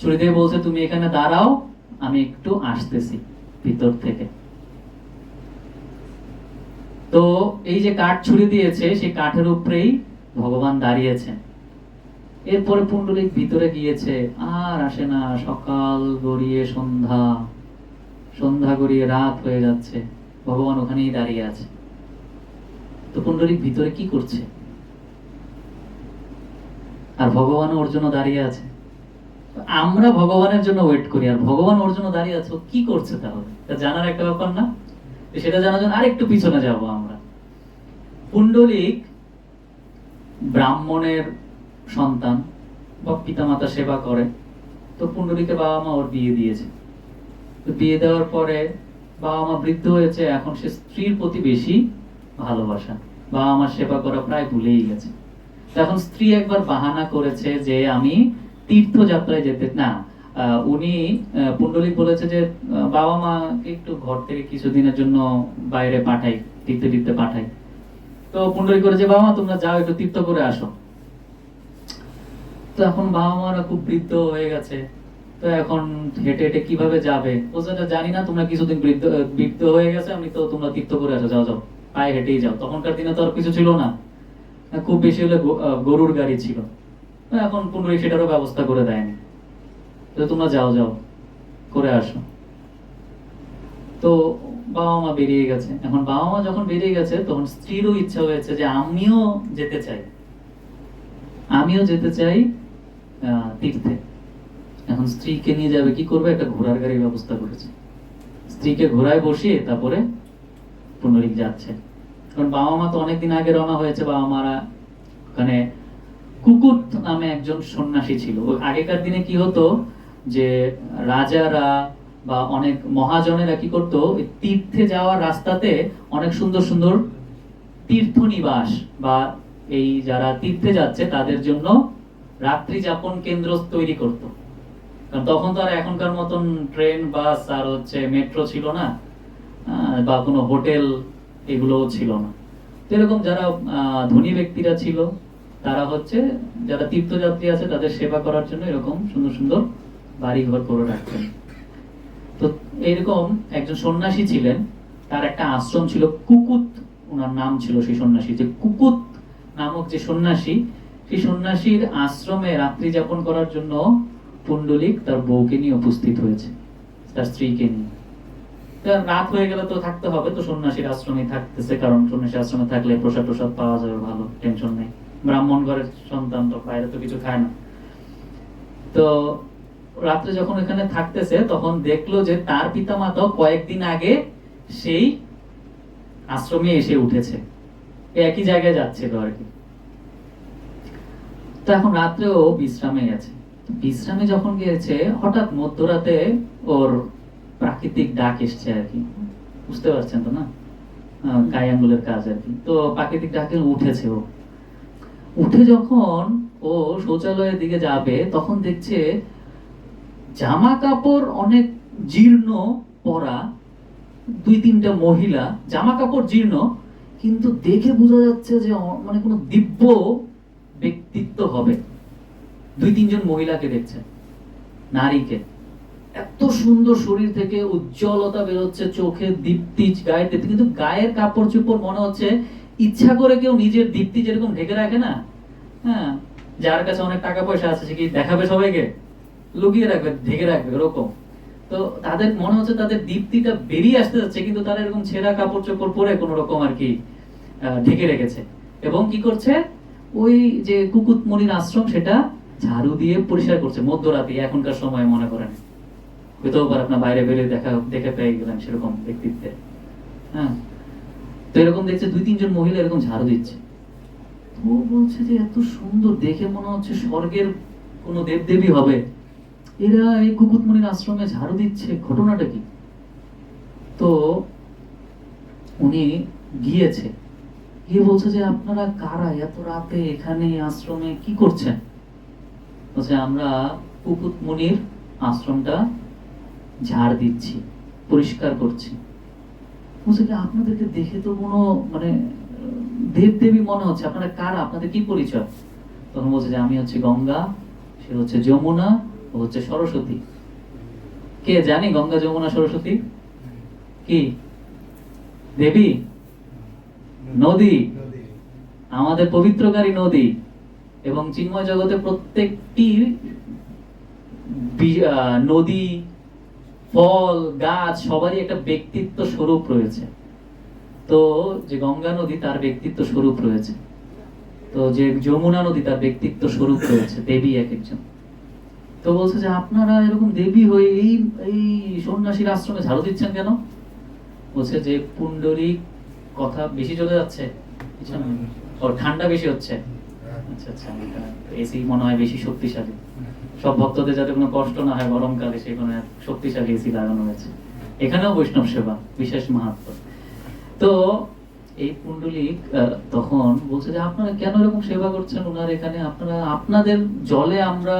ছুঁড়ে দিয়ে বলছে তুমি এখানে দাঁড়াও, আমি একটু আসতেছি ভিতর থেকে। তো এই যে কাঠ ছুঁড়ে দিয়েছে, সেই কাঠের উপরেই ভগবান দাঁড়িয়েছেন। এরপরে পুণ্ডলিক ভিতরে গিয়েছে, আর আসে না। সকাল গড়িয়ে সন্ধ্যা, সন্ধ্যা গড়িয়ে রাত হয়ে যাচ্ছে, ভগবান ওখানেই দাঁড়িয়ে আছে। তো পুণ্ডলিক ভিতরে কি করছে, আর ভগবান ওর জন্য দাঁড়িয়ে আছে। আমরা ভগবানের জন্য ওয়েট করি, আর ভগবান ওর জন্য দাঁড়িয়ে আছে, ও কি করছে তাহলে? এটা জানার একটা ব্যাপার না? সেটা জানার জন্য আরেকটু পিছনে যাব আমরা। পুণ্ডলিক ব্রাহ্মণের সন্তান, বা পিতামাতা সেবা করে। তো পুণ্ডলিকের বাবা মা ওর বিয়ে দিয়েছে। তো বিয়ে দেওয়ার পরে বাবা মা বৃদ্ধ হয়েছে, এখন সে স্ত্রীর প্রতি বেশি ভালোবাসা, বাবা মার সেবা করা প্রায় ভুলেই গেছে। তখন স্ত্রী একবার বাহানা করেছে যে আমি তীর্থযাত্রায় যেতে না। উনি পুণ্ডলিক বলেছে যে বাবা মাকে একটু ঘর থেকে কিছুদিনের জন্য বাইরে পাঠাই, তীর্থে তীর্থে পাঠাই। তো পুণ্ডলিক করেছে, বাবা মা তোমরা যাও একটু তীর্থ করে আসো। তো এখন বাবা মারা খুব বৃদ্ধ হয়ে গেছে, তো এখন হেঁটে হেঁটে কিভাবে যাবে? বলছে জানি না, তোমরা কিছুদিন বৃদ্ধ বৃদ্ধ হয়ে গেছে, আমি তো তোমরা তীর্থ করে আসো, যাও যাও, পায়ে হেঁটেই যাও। তখনকার দিনে তো আর কিছু ছিল না, খুব বেশি হলে গরুর গাড়ি ছিল। এখন পুনরায় সেটারও ব্যবস্থা করে দেয়নি, তো তোমরা যাও যাও করে আসো। তো বাবা মা বেরিয়ে গেছে। এখন বাবা মা যখন বেরিয়ে গেছে, তখন স্ত্রীরও ইচ্ছা হয়েছে যে আমিও যেতে চাই, আমিও যেতে চাই তীর্থে। এখন স্ত্রীকে নিয়ে যাবে, কি করবে? একটা ঘোড়ার গাড়ির ব্যবস্থা করেছে, স্ত্রীকে ঘোড়ায় বসিয়ে তারপরে পুণ্ডরিক যাচ্ছে। কারণ বাবা মা তো অনেকদিন আগে রওনা হয়েছে। বাবা মারা ওখানে কুকুত নামে একজন সন্ন্যাসী ছিল। আগেকার দিনে কি হতো যে রাজারা বা অনেক মহাজনেরা কি করতো, তীর্থে যাওয়ার রাস্তাতে অনেক সুন্দর সুন্দর তীর্থ নিবাস বা এই যারা তীর্থে যাচ্ছে তাদের জন্য রাত্রি যাপন কেন্দ্র তৈরি করতো। কারণ তখন তো আর এখনকার মতন ট্রেন, বাস আর হচ্ছে মেট্রো ছিল না, বা কোনো হোটেল এগুলোও ছিল না। তো এরকম যারা ধনী ব্যক্তিরা ছিল, তারা হচ্ছে যারা তীর্থযাত্রী আছে তাদের সেবা করার জন্য এরকম সুন্দর সুন্দর বাড়ি ঘর করে রাখতেন। তো এরকম একজন সন্ন্যাসী ছিলেন, তার একটা আশ্রম ছিল, কুকুত ওনার নাম ছিল। সেই সন্ন্যাসী, যে কুকুত নামক যে সন্ন্যাসী, সেই সন্ন্যাসীর আশ্রমে রাত্রি যাপন করার জন্য পুণ্ডলিক তার বউকে নিয়ে উপস্থিত হয়েছে, তার স্ত্রীকে নিয়ে। রাত হয়ে গেলে তো থাকতে হবে, তো সন্ন্যাসীর আশ্রমে থাকতেছে, কারণ সন্ন্যাসী আশ্রমে থাকলে প্রসাদ প্রসাদ পাওয়া যাবে, ভালো, টেনশন নেই। ব্রাহ্মণ ঘরের সন্তান তো বাইরে তো কিছু খায় না। তো রাত্রে যখন এখানে থাকতেছে, তখন দেখলো যে তার পিতামাতা কয়েকদিন আগে সেই আশ্রমে এসে উঠেছে, একই জায়গায় যাচ্ছিল আর কি। তো এখন রাত্রেও বিশ্রামে গেছে। বিশ্রামে যখন গিয়েছে, হঠাৎ মধ্যরাতে ওর প্রাকৃতিক ডাক এসছে আর কি, বুঝতে পারছেন তো না, গায়ে আঙ্গুলের কাজ আর কি। তো প্রাকৃতিক ডাকে উঠেছে। ও উঠে যখন ও শৌচালয়ের দিকে যাবে, তখন দেখছে জামা কাপড় অনেক জীর্ণ পরা, দুই তিনটা মহিলা, জামা কাপড় জীর্ণ, কিন্তু দেখে বোঝা যাচ্ছে যে মানে কোনো দিব্য ব্যক্তিত্ব হবে। দুই তিনজন মহিলাকে দেখছে, নারীকে। এত সুন্দর শরীর থেকে উজ্জ্বলতা বেরোচ্ছে, চোখে দীপ্তি, গায়ের দীপ্তি, কিন্তু গায়ের কাপড় চোপড় মনে হচ্ছে ইচ্ছা করে কেউ নিজের দীপ্তি যেরকম ঢেকে রাখে না, হ্যাঁ, যার কাছে অনেক টাকা পয়সা আছে সে কি দেখাবে সবাইকে? লুকিয়ে রাখবে, ঢেকে রাখবে, ওরকম। তো তাদের মনে হচ্ছে তাদের দীপ্তিটা বেরিয়ে আসতে যাচ্ছে, কিন্তু তারা এরকম ছেঁড়া কাপড় চোপড় পরে কোন রকম আর কি ঢেকে রেখেছে। এবং কি করছে, ওই যে কুকুতমণির আশ্রম সেটা ঝাড়ু দিয়ে পরিষ্কার করছে মধ্যরাতে, এখনকার সময় মনে করেন হয়তো আপনার বাইরে বেরিয়ে দেখে পেয়ে গেলেন সেরকম ব্যক্তিত্বে। হ্যাঁ, তো এরকম দেখছে দুই তিনজন মহিলা এরকম ঝাড়ু দিচ্ছে। ও বলছে যে এত সুন্দর, দেখে মনে হচ্ছে স্বর্গের কোন দেবদেবী হবে, এরা এই কুকুতমণির আশ্রমে ঝাড়ু দিচ্ছে, ঘটনাটা কি? তো উনি গিয়েছে, গিয়ে বলছে যে আপনারা কারা, এত রাতে এখানে আশ্রমে কি করছেন? বলছে আমরা কুকুতমণির আশ্রমটা ঝাড় দিচ্ছি, পরিষ্কার করছি। বলছে কি আপনাদেরকে দেখে তো কোনো মানে দেবদেবী মনে হচ্ছে, আপনারা কারা, আপনাদের কি পরিচয়? তখন বলছে যে আমি হচ্ছে গঙ্গা, সে হচ্ছে যমুনা, ও হচ্ছে সরস্বতী। কে জানি গঙ্গা যমুনা সরস্বতী কি? দেবী, নদী, আমাদের পবিত্রকারী নদী। এবং চিন্ময় জগতে প্রত্যেকটি নদী, ফল, গাছ সবারই একটা ব্যক্তিত্ব স্বরূপ রয়েছে। তো যে গঙ্গা নদী তার ব্যক্তিত্ব স্বরূপ রয়েছে, তো যে যমুনা নদী তার ব্যক্তিত্ব স্বরূপ রয়েছে, দেবী এক একজন। তো বলছে যে আপনারা এরকম দেবী হয়ে এই এই সন্ন্যাসীর আশ্রমে ঝাড়ু দিচ্ছেন কেন? বলছে যে পুণ্ডরীক কথা বেশি চলে যাচ্ছে, ওর ঠান্ডা বেশি হচ্ছে। আচ্ছা আচ্ছা, এসি মনে হয় বেশি শক্তিশালী, সব ভক্তদের যাতে কোনো কষ্ট না হয় গরমকালে, সেই কোনো শক্তিশালী এসি লাগানো হয়েছে। এখানেও বৈষ্ণব সেবা বিশেষ মাহাত্ম। তো এই পুণ্ডলিক তখন বলছে যে আপনারা কেন এরকম সেবা করছেন ওনার এখানে? আপনারা, আপনাদের জলে আমরা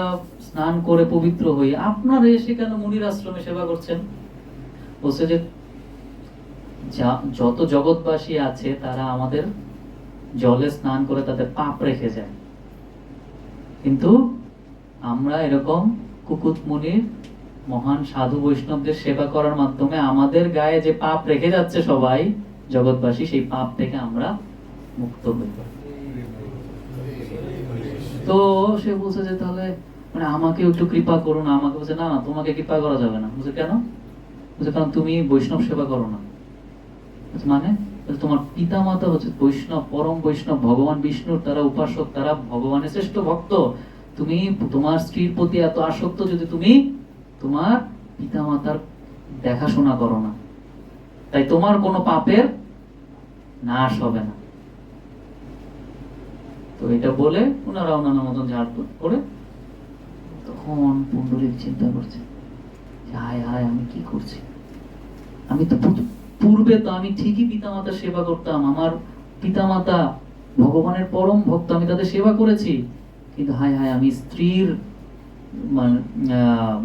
স্নান করে পবিত্র হই, আপনারা এসে কেন মুনির আশ্রমে সেবা করছেন? বলছে যে যত জগৎবাসী আছে তারা আমাদের জলে স্নান করে তাদের পাপ রেখে যায়, কিন্তু আমরা এরকম কুকুত মুনির মহান সাধু বৈষ্ণবদের সেবা করার মাধ্যমে আমাদের গায়ে যে পাপ রেখে যাচ্ছে সবাই জগৎবাসী, সেই পাপ থেকে আমরা মুক্ত হই। তো সে বলছে যে তাহলে মানে আমাকে একটু কৃপা করুন। আমাকে বলছে না, তোমাকে কৃপা করা যাবে না। বলছে কেন? বলছে কারণ তুমি বৈষ্ণব সেবা করো না। মানে তোমার পিতা মাতা হচ্ছে বৈষ্ণব, পরম বৈষ্ণব, ভগবান বিষ্ণুর তারা উপাসক, তারা ভগবানের শ্রেষ্ঠ ভক্ত। তুমি তোমার স্ত্রীর প্রতি এত আসক্ত যদি তুমি তোমার পিতা মাতার দেখাশোনা করো না, তাই তোমার কোনো পাপের নাশ হবে না। তো এটা বলে ওনারা ওনার মতন ঝাড় করে, তখন পুণ্ডলিক চিন্তা করছে, হায় হায় আমি কি করছি? আমি তো পূর্বে তো আমি ঠিকই পিতামাতার সেবা করতাম, আমার পিতামাতা ভগবানের পরম ভক্ত, আমি তাদের সেবা করেছি, কিন্তু হায় হায় আমি স্ত্রীর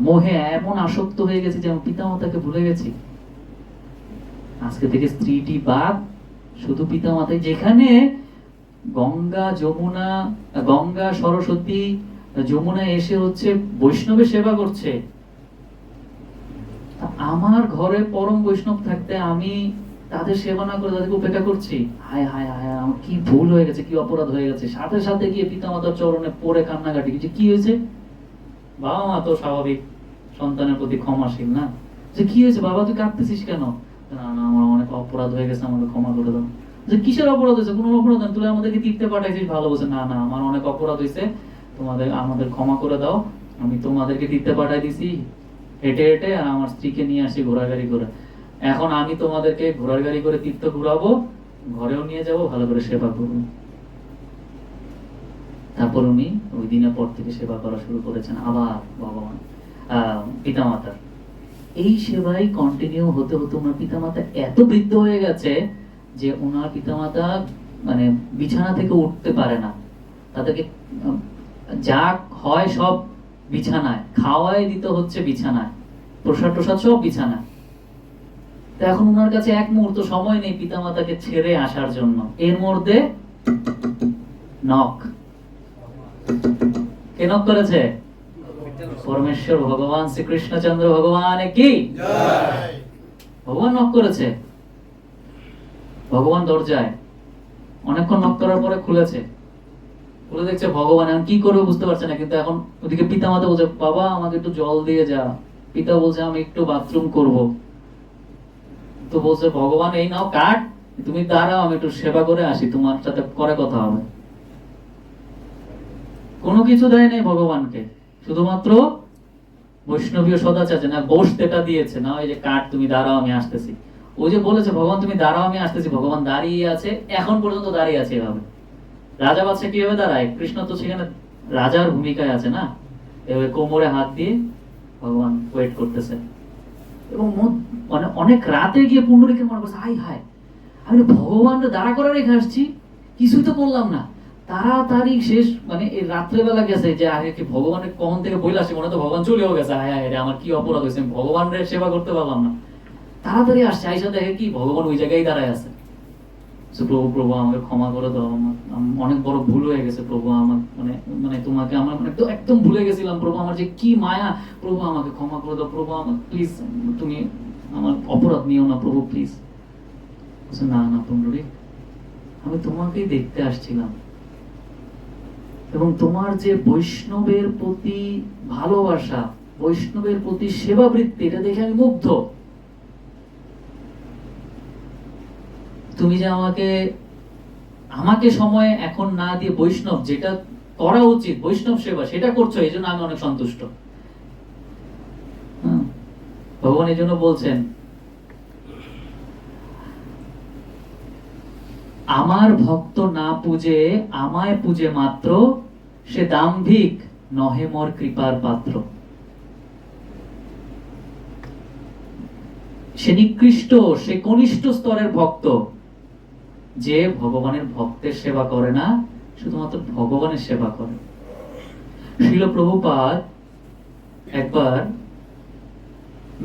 মোহে এমন আসক্ত হয়ে গেছি যে আমি পিতামাতাকে ভুলে গেছি। আজকে থেকে স্ত্রীটি বাদ, শুধু পিতামাতাই। যেখানে গঙ্গা যমুনা, গঙ্গা সরস্বতী যমুনা এসে হচ্ছে বৈষ্ণবের সেবা করছে, আমার ঘরে পরম বৈষ্ণব থাকতে আমি তাদের সেবা না করে তাদেরকে উপেক্ষা করছি। হায় হায় হায়, আমার কি ভুল হয়ে গেছে, কি অপরাধ হয়ে গেছে। সাথে সাথে গিয়ে পিতামাতার চরণে পড়ে কান্নাকাটি। যে কি হয়েছে? বাবা মা তো স্বাভাবিক সন্তানের প্রতি ক্ষমাশীল না। যে কি হয়েছে বাবা, তুই কাঁদতেছিস কেন? না না, আমার অনেক অপরাধ হয়ে গেছে, আমাকে ক্ষমা করে দাও। যে কিসের অপরাধ হয়েছে? কোনো অপরাধ নেই, তুই আমাদেরকে তীর্থে পাঠাইছিস ভালো। বলছে না না, আমার অনেক অপরাধ হয়েছে, আমাদের ক্ষমা করে দাও। আমি তোমাদেরকে তীর্থে পাঠাই দিছি হেঁটে হেঁটে, আর আমার স্ত্রীকে নিয়ে আসি ঘোড়ার গাড়ি করে। এখন আমি তোমাদেরকে ঘোড়ার গাড়ি করে তীর্থ ঘুরাবো, ঘরেও নিয়ে যাব, ভালো করে সেবা করবো। তারপর উনি ওই দিনের পর থেকে সেবা করা শুরু করেছেন আবার ভগবান পিতামাতার। এই সেবাই কন্টিনিউ হতে হতে ওনার পিতামাতা এত বৃদ্ধ হয়ে গেছে যে ওনার পিতামাতা মানে বিছানা থেকে উঠতে পারে না। তাদেরকে যা হয় সব বিছানায়, খাওয়াই দিতে হচ্ছে বিছানায়, প্রসাদ প্রসাদ সব বিছানায়। তো এখন ওনার কাছে এক মুহূর্ত সময় নেই পিতামাতাকে ছেড়ে আসার জন্য। এর মধ্যে নক, কে নক করেছে? পরমেশ্বর ভগবান শ্রীকৃষ্ণচন্দ্র ভগবান কি জয়। ভগবান নক করেছে, ভগবান দরজায়। অনেকক্ষণ নক করার পরে খুলেছে, খুলে দেখছে ভগবান। এখন কি করবে বুঝতে পারছে না, কিন্তু এখন ওদিকে পিতা মাতা বলছে বাবা আমাকে একটু জল দিয়ে যা। পিতা বলছে আমি একটু বাথরুম করব। তো বলছে ভগবান এই নাও কাট, তুমি দাঁড়াও, আমি একটু সেবা করে আসি, তোমার সাথে পরে কথা হবে। কোনো কিছু দেয় নাই ভগবানকে, শুধুমাত্র বৈষ্ণবীয় সদাচার না বসতেটা দিয়েছে, না ওই যে কাট, তুমি দাঁড়াও আমি আসতেছি। ওই যে বলেছে ভগবান তুমি দাঁড়াও আমি আসতেছি, ভগবান দাঁড়িয়ে আছে, এখন পর্যন্ত দাঁড়িয়ে আছে এভাবে। রাজা বাদশা কিভাবে দাঁড়ায়? কৃষ্ণ তো সেখানে রাজার ভূমিকায় আছে না, এভাবে কোমরে হাত দিয়ে ভগবান ওয়েট করতেছে। এবং মানে অনেক রাতে গিয়ে পুণ্ডরীকে মনে করছে হাই হাই, আমি ভগবানকে দাঁড়া করে রেখে আসছি, কিছুই তো করলাম না। তাড়াতাড়ি শেষ মানে এই রাত্রেবেলা গেছে যে আগে কি ভগবানের কখন থেকে বইলে আসি, মনে তো ভগবান চলেও গেছে। হায় হায় রে, আমার কি অপরাধ হয়েছে, ভগবানের সেবা করতে পারলাম না। তাড়াতাড়ি আসছে, আইসা দেখে কি ভগবান ওই জায়গায় দাঁড়ায় আছে। তো প্রভু প্রভু আমাকে ক্ষমা করে দাও, অনেক বড় ভুল হয়ে গেছে প্রভু, আমার মানে মানে তোমাকে আমার মানে একদম ভুলে গেছিলাম প্রভু, আমার যে কি মায়া, প্রভু আমাকে ক্ষমা করে দাও প্রভু, আমার প্লিজ, তুমি আমার অপরাধ নিও না প্রভু প্লিজ। না না পুণ্ডরী, আমি তোমাকেই দেখতে আসছিলাম, এবং তোমার যে বৈষ্ণবের প্রতি ভালোবাসা, বৈষ্ণবের প্রতি সেবাবৃত্তি, এটা দেখে আমি মুগ্ধ। তুমি যে আমাকে আমাকে সময় এখন না দিয়ে বৈষ্ণব যেটা করা উচিত, বৈষ্ণব সেবা, সেটা করছো, এই জন্য আমি অনেক সন্তুষ্ট। ভগবান এই জন্য বলছেন, আমার ভক্ত না পূজে আমায় পূজে মাত্র, সে দাম্ভিক নহে মোর কৃপার পাত্র। সে নিকৃষ্ট, সে কনিষ্ঠ স্তরের ভক্ত, যে ভগবানের ভক্তের সেবা করে না, শুধুমাত্র ভগবানের সেবা করে। শ্রীল প্রভুপাদ একবার,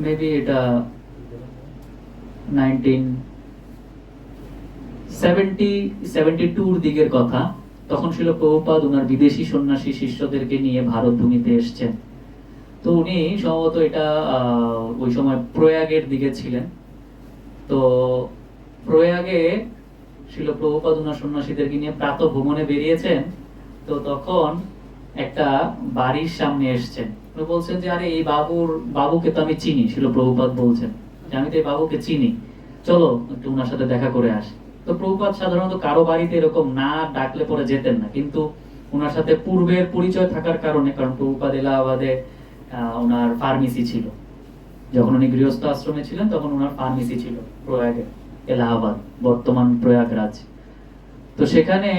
মেবি এটা 1972 দিকের কথা, তখন শ্রীল প্রভুপাদ ওনার বিদেশি সন্ন্যাসী শিষ্যদেরকে নিয়ে ভারত ভূমিতে এসছেন। তো উনি সম্ভবত এটা ওই সময় প্রয়াগের দিকে ছিলেন। তো প্রয়াগে শ্রীল প্রভুপাদ ওনার সন্ন্যাসীদেরকে নিয়ে প্রাতঃ ভ্রমণে বেরিয়েছেন। তো তখন একটা বাড়ির সামনে এসছেন, উনি বলছেন যে আরে এই বাবুকে তো আমি চিনি। শ্রীল প্রভুপাদ বলছেন যে আমি তো এই বাবুকে চিনি, চলো একটু ওনার সাথে দেখা করে আসি। তো প্রভুপাদ সাধারণত কারো বাড়িতে এরকম না ডাকলে পরে যেতেন না, কিন্তু ওনার সাথে পূর্বের পরিচয় থাকার কারণে, কারণ প্রভুপাদ এলাহাবাদে ওনার ফার্মেসি ছিল, যখন উনি গৃহস্থ আশ্রমে ছিলেন তখন ওনার ফার্মেসি ছিল প্রয়াগে, এলাহাবাদ, বর্তমান প্রয়াগরাজ। তো সেখানে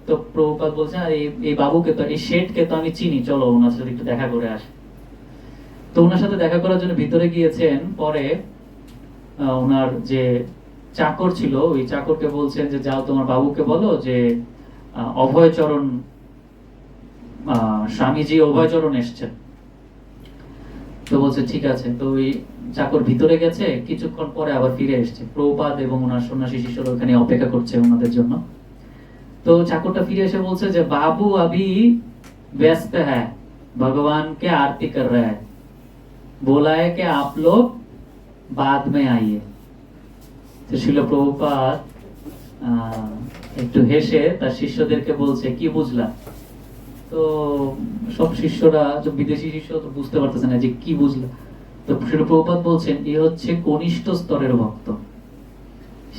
তো প্রভুপাদ বলছেন আর এই বাবুকে তো, এই শেঠকে তো আমি চিনি, চলো ওনার সাথে একটু দেখা করে আসি। তো ওনার সাথে দেখা করার জন্য ভিতরে গিয়েছেন। পরে ওনার যে চাকর ছিল, ওই চাকরকে বলছেন যে যাও তোমার বাবুকে বলো যে অভয়চরণ, স্বামীজি অভয়চরণ এসছেন। তো বলছে ঠিক আছে। তো ওই চাকর ভিতরে গেছে, কিছুক্ষণ পরে আবার ফিরে এসছে। প্রভুপাদ এবং ওনার সন্ন্যাসী শিষ্যরা ওখানে অপেক্ষা করছে ওনাদের জন্য। তো চাকরটা ফিরে এসে বলছে যে বাবু अभी व्यस्त है, भगवान के आरती कर रहा है, बोला है कि आप लोग बाद में आइए। তো শিল প্রভুপাদ একটু হেসে তার শিষ্যদেরকে বলছে কি বুঝলা? তো সব শিষ্যরা, বিদেশি শিষ্য তো বুঝতে পারতেছে না যে কি বুঝলা। তো শিল প্রভুপাদ বলছেন এ হচ্ছে কনিষ্ঠ স্তরের ভক্ত,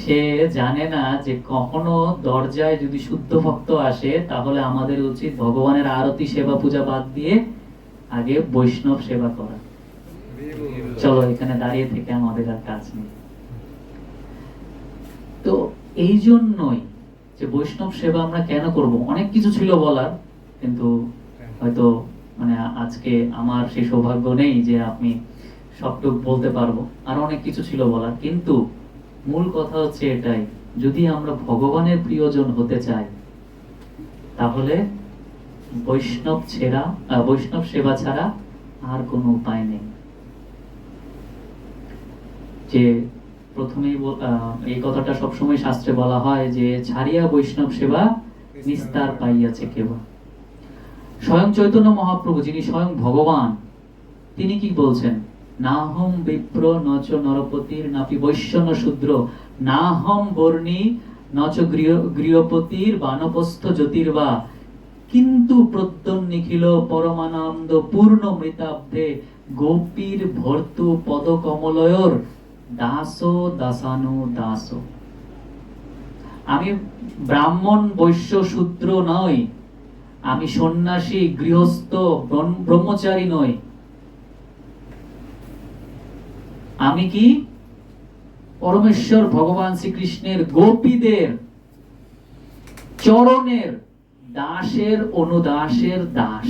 সে জানে না যে কখনো দরজায় যদি শুদ্ধ ভক্ত আসে তাহলে আমাদের উচিত ভগবানের আরতি সেবা পূজা বাদ দিয়ে আগে বৈষ্ণব সেবা করা। চলো এখানে দাঁড়িয়ে থেকে আমাদের আর কাজ নেই। তো এই জন্যই যে বৈষ্ণব সেবা আমরা কেন করব, অনেক কিছু ছিল বলার, কিন্তু হয়তো মানে আজকে আমার সেই সৌভাগ্য নেই যে আপনি সবটুকু বলতে পারবো, আর অনেক কিছু ছিল বলার। কিন্তু মূল কথা হচ্ছে এটাই, যদি আমরা ভগবানের প্রিয়জন হতে চাই তাহলে বৈষ্ণব সেবা ছাড়া আর কোনো উপায় নেই। যে প্রথমেই এই কথাটা সবসময় শাস্ত্রে বলা হয় যে ছাড়িয়া বৈষ্ণব সেবা নিস্তার পাইয়াছে কেবা। স্বয়ং চৈতন্য মহাপ্রভু, যিনি স্বয়ং ভগবান, তিনি কি বলছেন? নাহম বিপ্র নচ নরপতির নাপি বৈশ্য ন শূদ্র, নাহম বর্ণী নচ গৃহপতির বানপস্থ জ্যোতির্বা, কিন্তু প্রত্যন নিখিল পরমানন্দ পূর্ণ মৃতাব্ধে গোপীর ভর্তু পদ কমলয়র দাসো দাসানু দাসো। আমি ব্রাহ্মণ বৈশ্য শূদ্র নই, আমি সন্ন্যাসী গৃহস্থ ব্রহ্মচারী নই, আমি কি পরমেশ্বর ভগবান শ্রীকৃষ্ণের গোপীদের চরণের দাসের অনুদাসের দাস।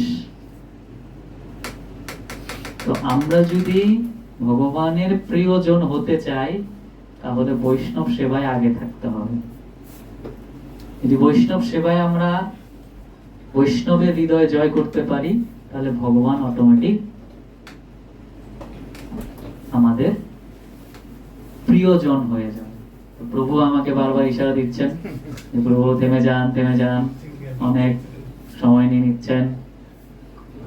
তো আমরা যদি ভগবানের প্রিয়জন হতে চাই তাহলে বৈষ্ণব সেবায় আগে থাকতে হবে। যদি বৈষ্ণব সেবায় আমরা বৈষ্ণবের হৃদয় জয় করতে পারি তাহলে ভগবান অটোমেটিক আমাদের প্রিয়জন হয়ে যাবে। প্রভু আমাকে বারবার ইশারা দিচ্ছেন যে প্রভু থেমে যান, থেমে যান, অনেক সময় নিয়ে নিচ্ছেন,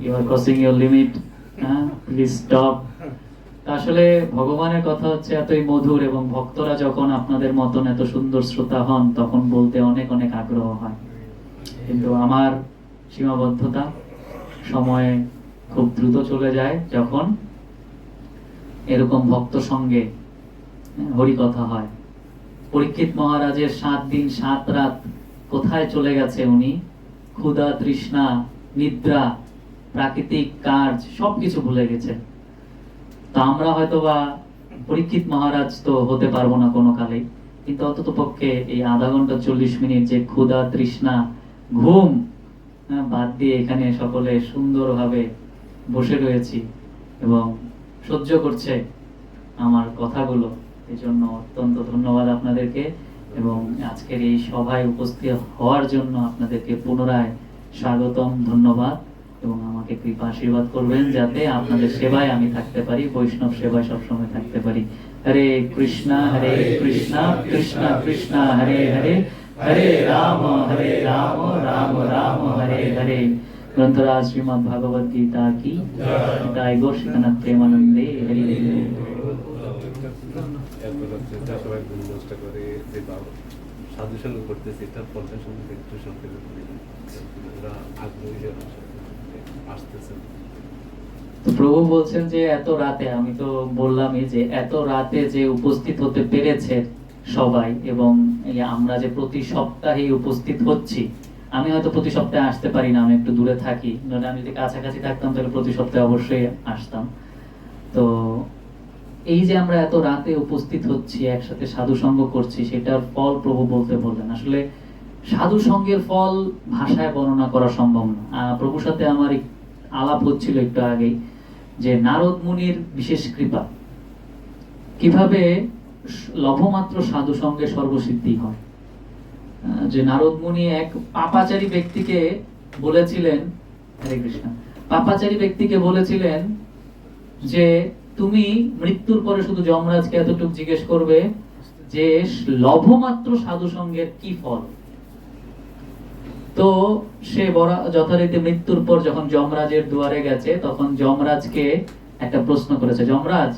you are crossing your limit, please stop. আসলে ভগবানের কথা হচ্ছে এতই মধুর, এবং ভক্তরা যখন আপনাদের মতন এত সুন্দর শ্রোতা হন তখন বলতে অনেক অনেক আগ্রহ হয়। কিন্তু আমার সীমাবদ্ধতা, সময় খুব দ্রুত চলে যায় যখন এরকম ভক্ত সঙ্গে হরিকথা হয়। পরীক্ষিত মহারাজের 7 দিন 7 রাত কোথায় চলে গেছে উনি, ক্ষুধা, তৃষ্ণা, নিদ্রা, প্রাকৃতিক কাজ সবকিছু ভুলে গেছে। তো আমরা হয়তোবা পরীক্ষিত মহারাজ তো হতে পারবো না কোনো কালেই, কিন্তু অন্তত পক্ষে এই আধা ঘন্টা 40 মিনিট যে ক্ষুধা, তৃষ্ণা, ঘুম বাদ দিয়ে এখানে সকলে সুন্দরভাবে বসে রয়েছি এবং সহ্য করছে আমার কথাগুলো, এই জন্য অত্যন্ত ধন্যবাদ আপনাদেরকে। এবং আজকের এই সভায় উপস্থিত হওয়ার জন্য আপনাদেরকে পুনরায় স্বাগতম, ধন্যবাদ। এবং আমাকে কৃপা আশীর্বাদ করবেন যাতে আপনাদের সেবায় আমি থাকতে পারি, বৈষ্ণব সেবায় সবসময় থাকতে পারি। হরে কৃষ্ণ কৃষ্ণ কৃষ্ণ হরে হরে, হরে রাম রাম রাম হরে হরে। গ্রন্থরাজ শ্রীমদ্ ভগবদ গীতা কি জয়। গো শ্রীনাথ প্রেমানন্দে হরি হরি। সাধু সঙ্গ করতেছি, তার পর্যায় সম্বন্ধে একটু সংক্ষেপে আগ্রহী আসতেছেন। তো প্রভু বলছেন যে এত রাতে, আমি তো বললামই যে এত রাতে যে উপস্থিত হতে পেরেছে সবাই, এবং আমরা যে প্রতি সপ্তাহে উপস্থিত হচ্ছি। আমি হয়তো প্রতি সপ্তাহে আসতে পারি না, আমি একটু দূরে থাকি, নইলে আমি যদি কাছাকাছি থাকতাম তাহলে প্রতি সপ্তাহে অবশ্যই আসতাম। তো এই যে আমরা এত রাতে উপস্থিত হচ্ছি, একসাথে সাধু সঙ্গ করছি, সেটার ফল প্রভু বলতে বললেন। আসলে সাধু সঙ্গের ফল ভাষায় বর্ণনা করা সম্ভব না। প্রভুর সাথে আমার আলাপ হচ্ছিল একটু আগেই, যে নারদ মুনির বিশেষ কৃপা, কিভাবে লভমাত্র সাধু সঙ্গে সর্বসিদ্ধি হয়। যে নারদ মুনি এক পাপাচারী ব্যক্তিকে বলেছিলেন, হরে কৃষ্ণ, পাপাচারী ব্যক্তিকে বলেছিলেন যে তুমি মৃত্যুর পরে শুধু যমরাজকে এতটুকু জিজ্ঞেস করবে যে লভমাত্র সাধু সঙ্গের কি ফল। তো সে যথারীতি মৃত্যুর পর যখন যমরাজের দুয়ারে গেছে, তখন যমরাজকে একটা প্রশ্ন করেছে, যমরাজ,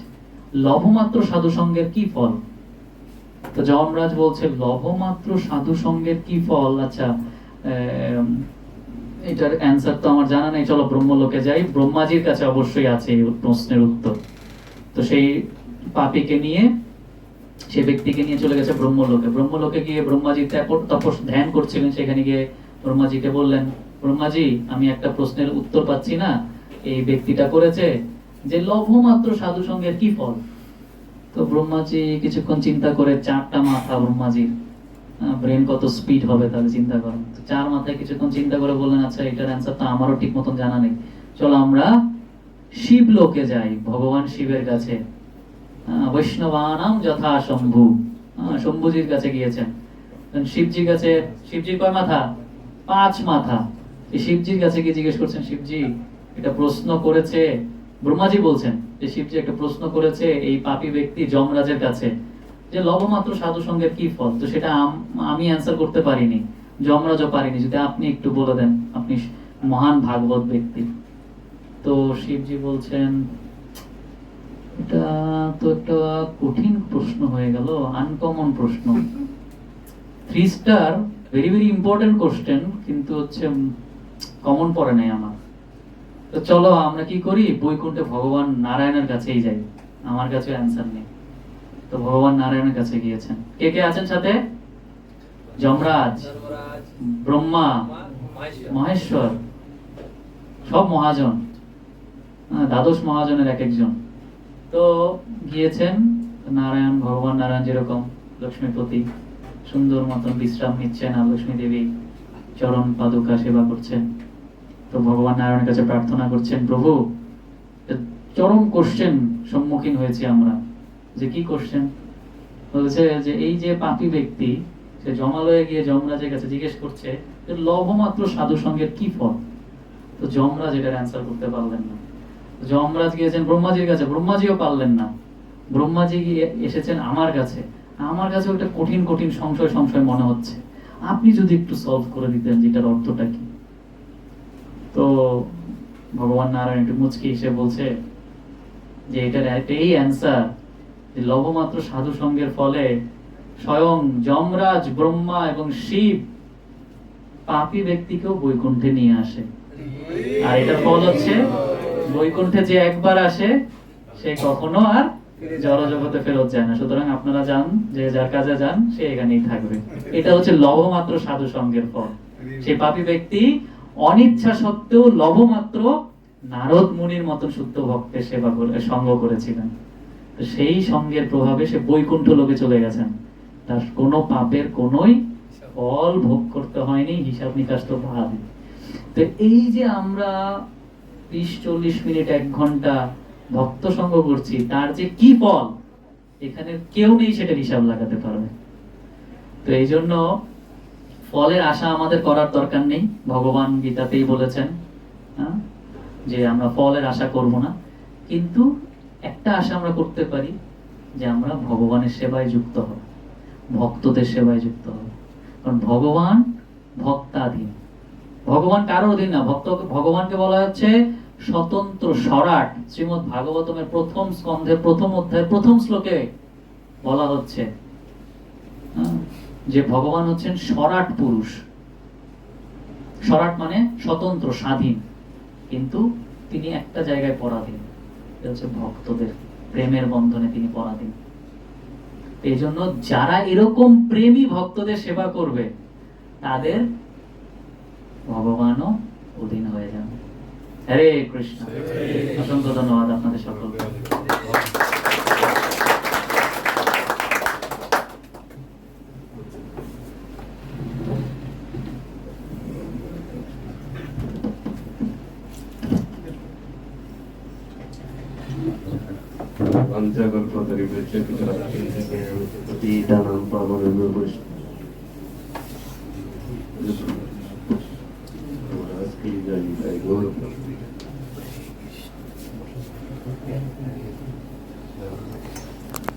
লভমাত্র সাধু সঙ্গের কি ফল? তো যমরাজ বলছে, লভমাত্র সাধু সঙ্গের কি ফল? আচ্ছা, এটার অ্যান্সার তো আমার জানা নেই, চলো ব্রহ্মলোকে যাই, ব্রহ্মাজির কাছে অবশ্যই আছে এই প্রশ্নের উত্তর। তো সেই পাপীকে নিয়ে, সে ব্যক্তিকে নিয়ে চলে গেছে ব্রহ্মলোকে। ব্রহ্মলোকে গিয়ে ব্রহ্মাজি তপস ধ্যান করছিলেন, সেখানে গিয়ে ব্রহ্মাজিকে বললেন, ব্রহ্মাজি, আমি একটা প্রশ্নের উত্তর পাচ্ছি না, এই ব্যক্তিটা করেছে যে লভমাত্র সাধু সঙ্গের কি ফল? তো ব্রহ্মাজি কিছুক্ষণ চিন্তা করে, 4টা মাথা ব্রহ্মাজির, ব্রেন কত স্পিড হবে তাহলে চিন্তা করেন। 4 মাথায় কিছুক্ষণ চিন্তা করে বললেন, আচ্ছা এটার অ্যান্সার তো আমারও ঠিক মতন জানা নেই, চলো আমরা শিব লোকে যাই, ভগবান শিবের কাছে, বৈষ্ণবানাম যথা শম্ভু, শম্ভুজির কাছে গিয়েছেন। শিবজির কাছে, শিবজির কয় মাথা? 5 মাথা। শিবজির কাছে গিয়ে জিজ্ঞেস করছেন, শিবজি এটা প্রশ্ন করেছে, ব্রহ্মাজি বলছেন যে শিবজি একটা প্রশ্ন করেছে এই পাপী ব্যক্তি যমরাজের কাছে যে লবমাত্র সাধু সঙ্গের কি ফল। তো সেটা আমি অ্যান্সার করতে পারিনি, যমরাজও পারিনি, যদি আপনি একটু বলে দেন, আপনি মহান ভাগবত ব্যক্তি। তো শিবজি বলছেন, এটা তো একটা কঠিন প্রশ্ন হয়ে গেল, আনকমন প্রশ্ন, 3 star, very very important question, কিন্তু হচ্ছে কমন পড়ে নাই আমার। তো চলো আমরা কি করি, বৈকুণ্ঠে ভগবান নারায়ণের কাছেই যাই, আমার কাছে অ্যান্সার নেই। তো ভগবান নারায়ণের কাছে গিয়েছেন। কে কে আছেন সাথে? যমরাজ, ব্রহ্মা, মহেশ্বর, সব মহাজন, দ্বাদশ মহাজনের এক একজন। তো গিয়েছেন নারায়ণ, ভগবান নারায়ণ যেরকম লক্ষ্মীপতি সুন্দর মতন বিশ্রাম নিচ্ছেন, আর লক্ষ্মী দেবী চরণ পাদুকা সেবা করছেন। তো ভগবান নারায়ণের কাছে প্রার্থনা করছেন, প্রভু চরম কোশ্চেন সম্মুখীন হয়েছি আমরা। যে কি কোশ্চেন? বলছে যে এই যে পাপী ব্যক্তি, সে জমালয়ে গিয়ে যমরাজের কাছে জিজ্ঞেস করছে যে লভমাত্র সাধু সঙ্গের কি ফল। তো যমরাজ এটার অ্যান্সার করতে পারলেন না। যমরাজ গিয়েছেন ব্রহ্মাজির কাছে, ব্রহ্মাজিও পারলেন না। ব্রহ্মাজি গিয়ে এসেছেন আমার কাছে, আমার কাছে একটা কঠিন কঠিন সংশয় সংশয় মনে হচ্ছে, আপনি যদি একটু সলভ করে দিতেন যেটার অর্থটা কি। তো ভগবান নারায়ণ একটু মুচকি এসে বলছে যে এটার একটাই অ্যান্সার, যে লবমাত্র সাধু সঙ্গের ফলে স্বয়ং যমরাজ, ব্রহ্মা এবং শিব পাপী ব্যক্তিকেও বৈকুণ্ঠে নিয়ে আসে। আর এটার ফল হচ্ছে বৈকুণ্ঠে যে একবার আসে সে কখনো আর জড়জগতে ফেরত যায় না। সুতরাং আপনারা যান, যে যার কাজে যান সে এখানেই থাকবে। এটা হচ্ছে লবমাত্র সাধু সঙ্গের ফল। সেই পাপী ব্যক্তি অনিচ্ছা সত্ত্বেও লবমাত্র নারদ মুনির মতন শুদ্ধ ভক্তের সেবা করে সঙ্গ করেছিলেন। তো সেই সঙ্গের প্রভাবে সে বৈকুণ্ঠ লোকে চলে গেছেন। তার কোনো পাপের কোনোই ফল ভোগ করতে হয়নি, হিসাব নিকাশ তো বাদ। তো এই যে আমরা 30-40 মিনিট 1 ঘন্টা ভক্ত সঙ্গ করছি, তার যে কি ফল এখানে কেউ নেই সেটা হিসাব লাগাতে পারবে। তো এই জন্য ফলের আশা আমাদের করার দরকার নেই। ভগবান গীতাতেই বলেছেন যে আমরা ফলের আশা করব না, কিন্তু একটা আশা আমরা করতে পারি যে আমরা ভগবানের সেবায় যুক্ত হব, ভক্তদের সেবায় যুক্ত হব। কারণ ভগবান ভক্তাধীন, ভগবান কারোর অধীন না। ভগবানকে বলা হচ্ছে স্বতন্ত্র স্বরাট। শ্রীমদ্ ভাগবতমের প্রথম স্কন্ধে প্রথম অধ্যায় প্রথম শ্লোকে বলা হচ্ছে যে ভগবান হচ্ছেন স্বরাট পুরুষ। স্বরাট মানে স্বতন্ত্র, স্বাধীন, কিন্তু তিনি একটা জায়গায় পরাধীন, এটা হচ্ছে ভক্তদের প্রেমের বন্ধনে তিনি পরাধীন। এই জন্য যারা এরকম প্রেমী ভক্তদের সেবা করবে তাদের ভগবানও অধীন হয়ে যাবে। হরে কৃষ্ণ। অসংখ্য ধন্যবাদ আপনাদের সকলকে।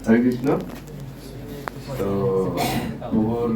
হরে কৃষ্ণ। তো প্রভুর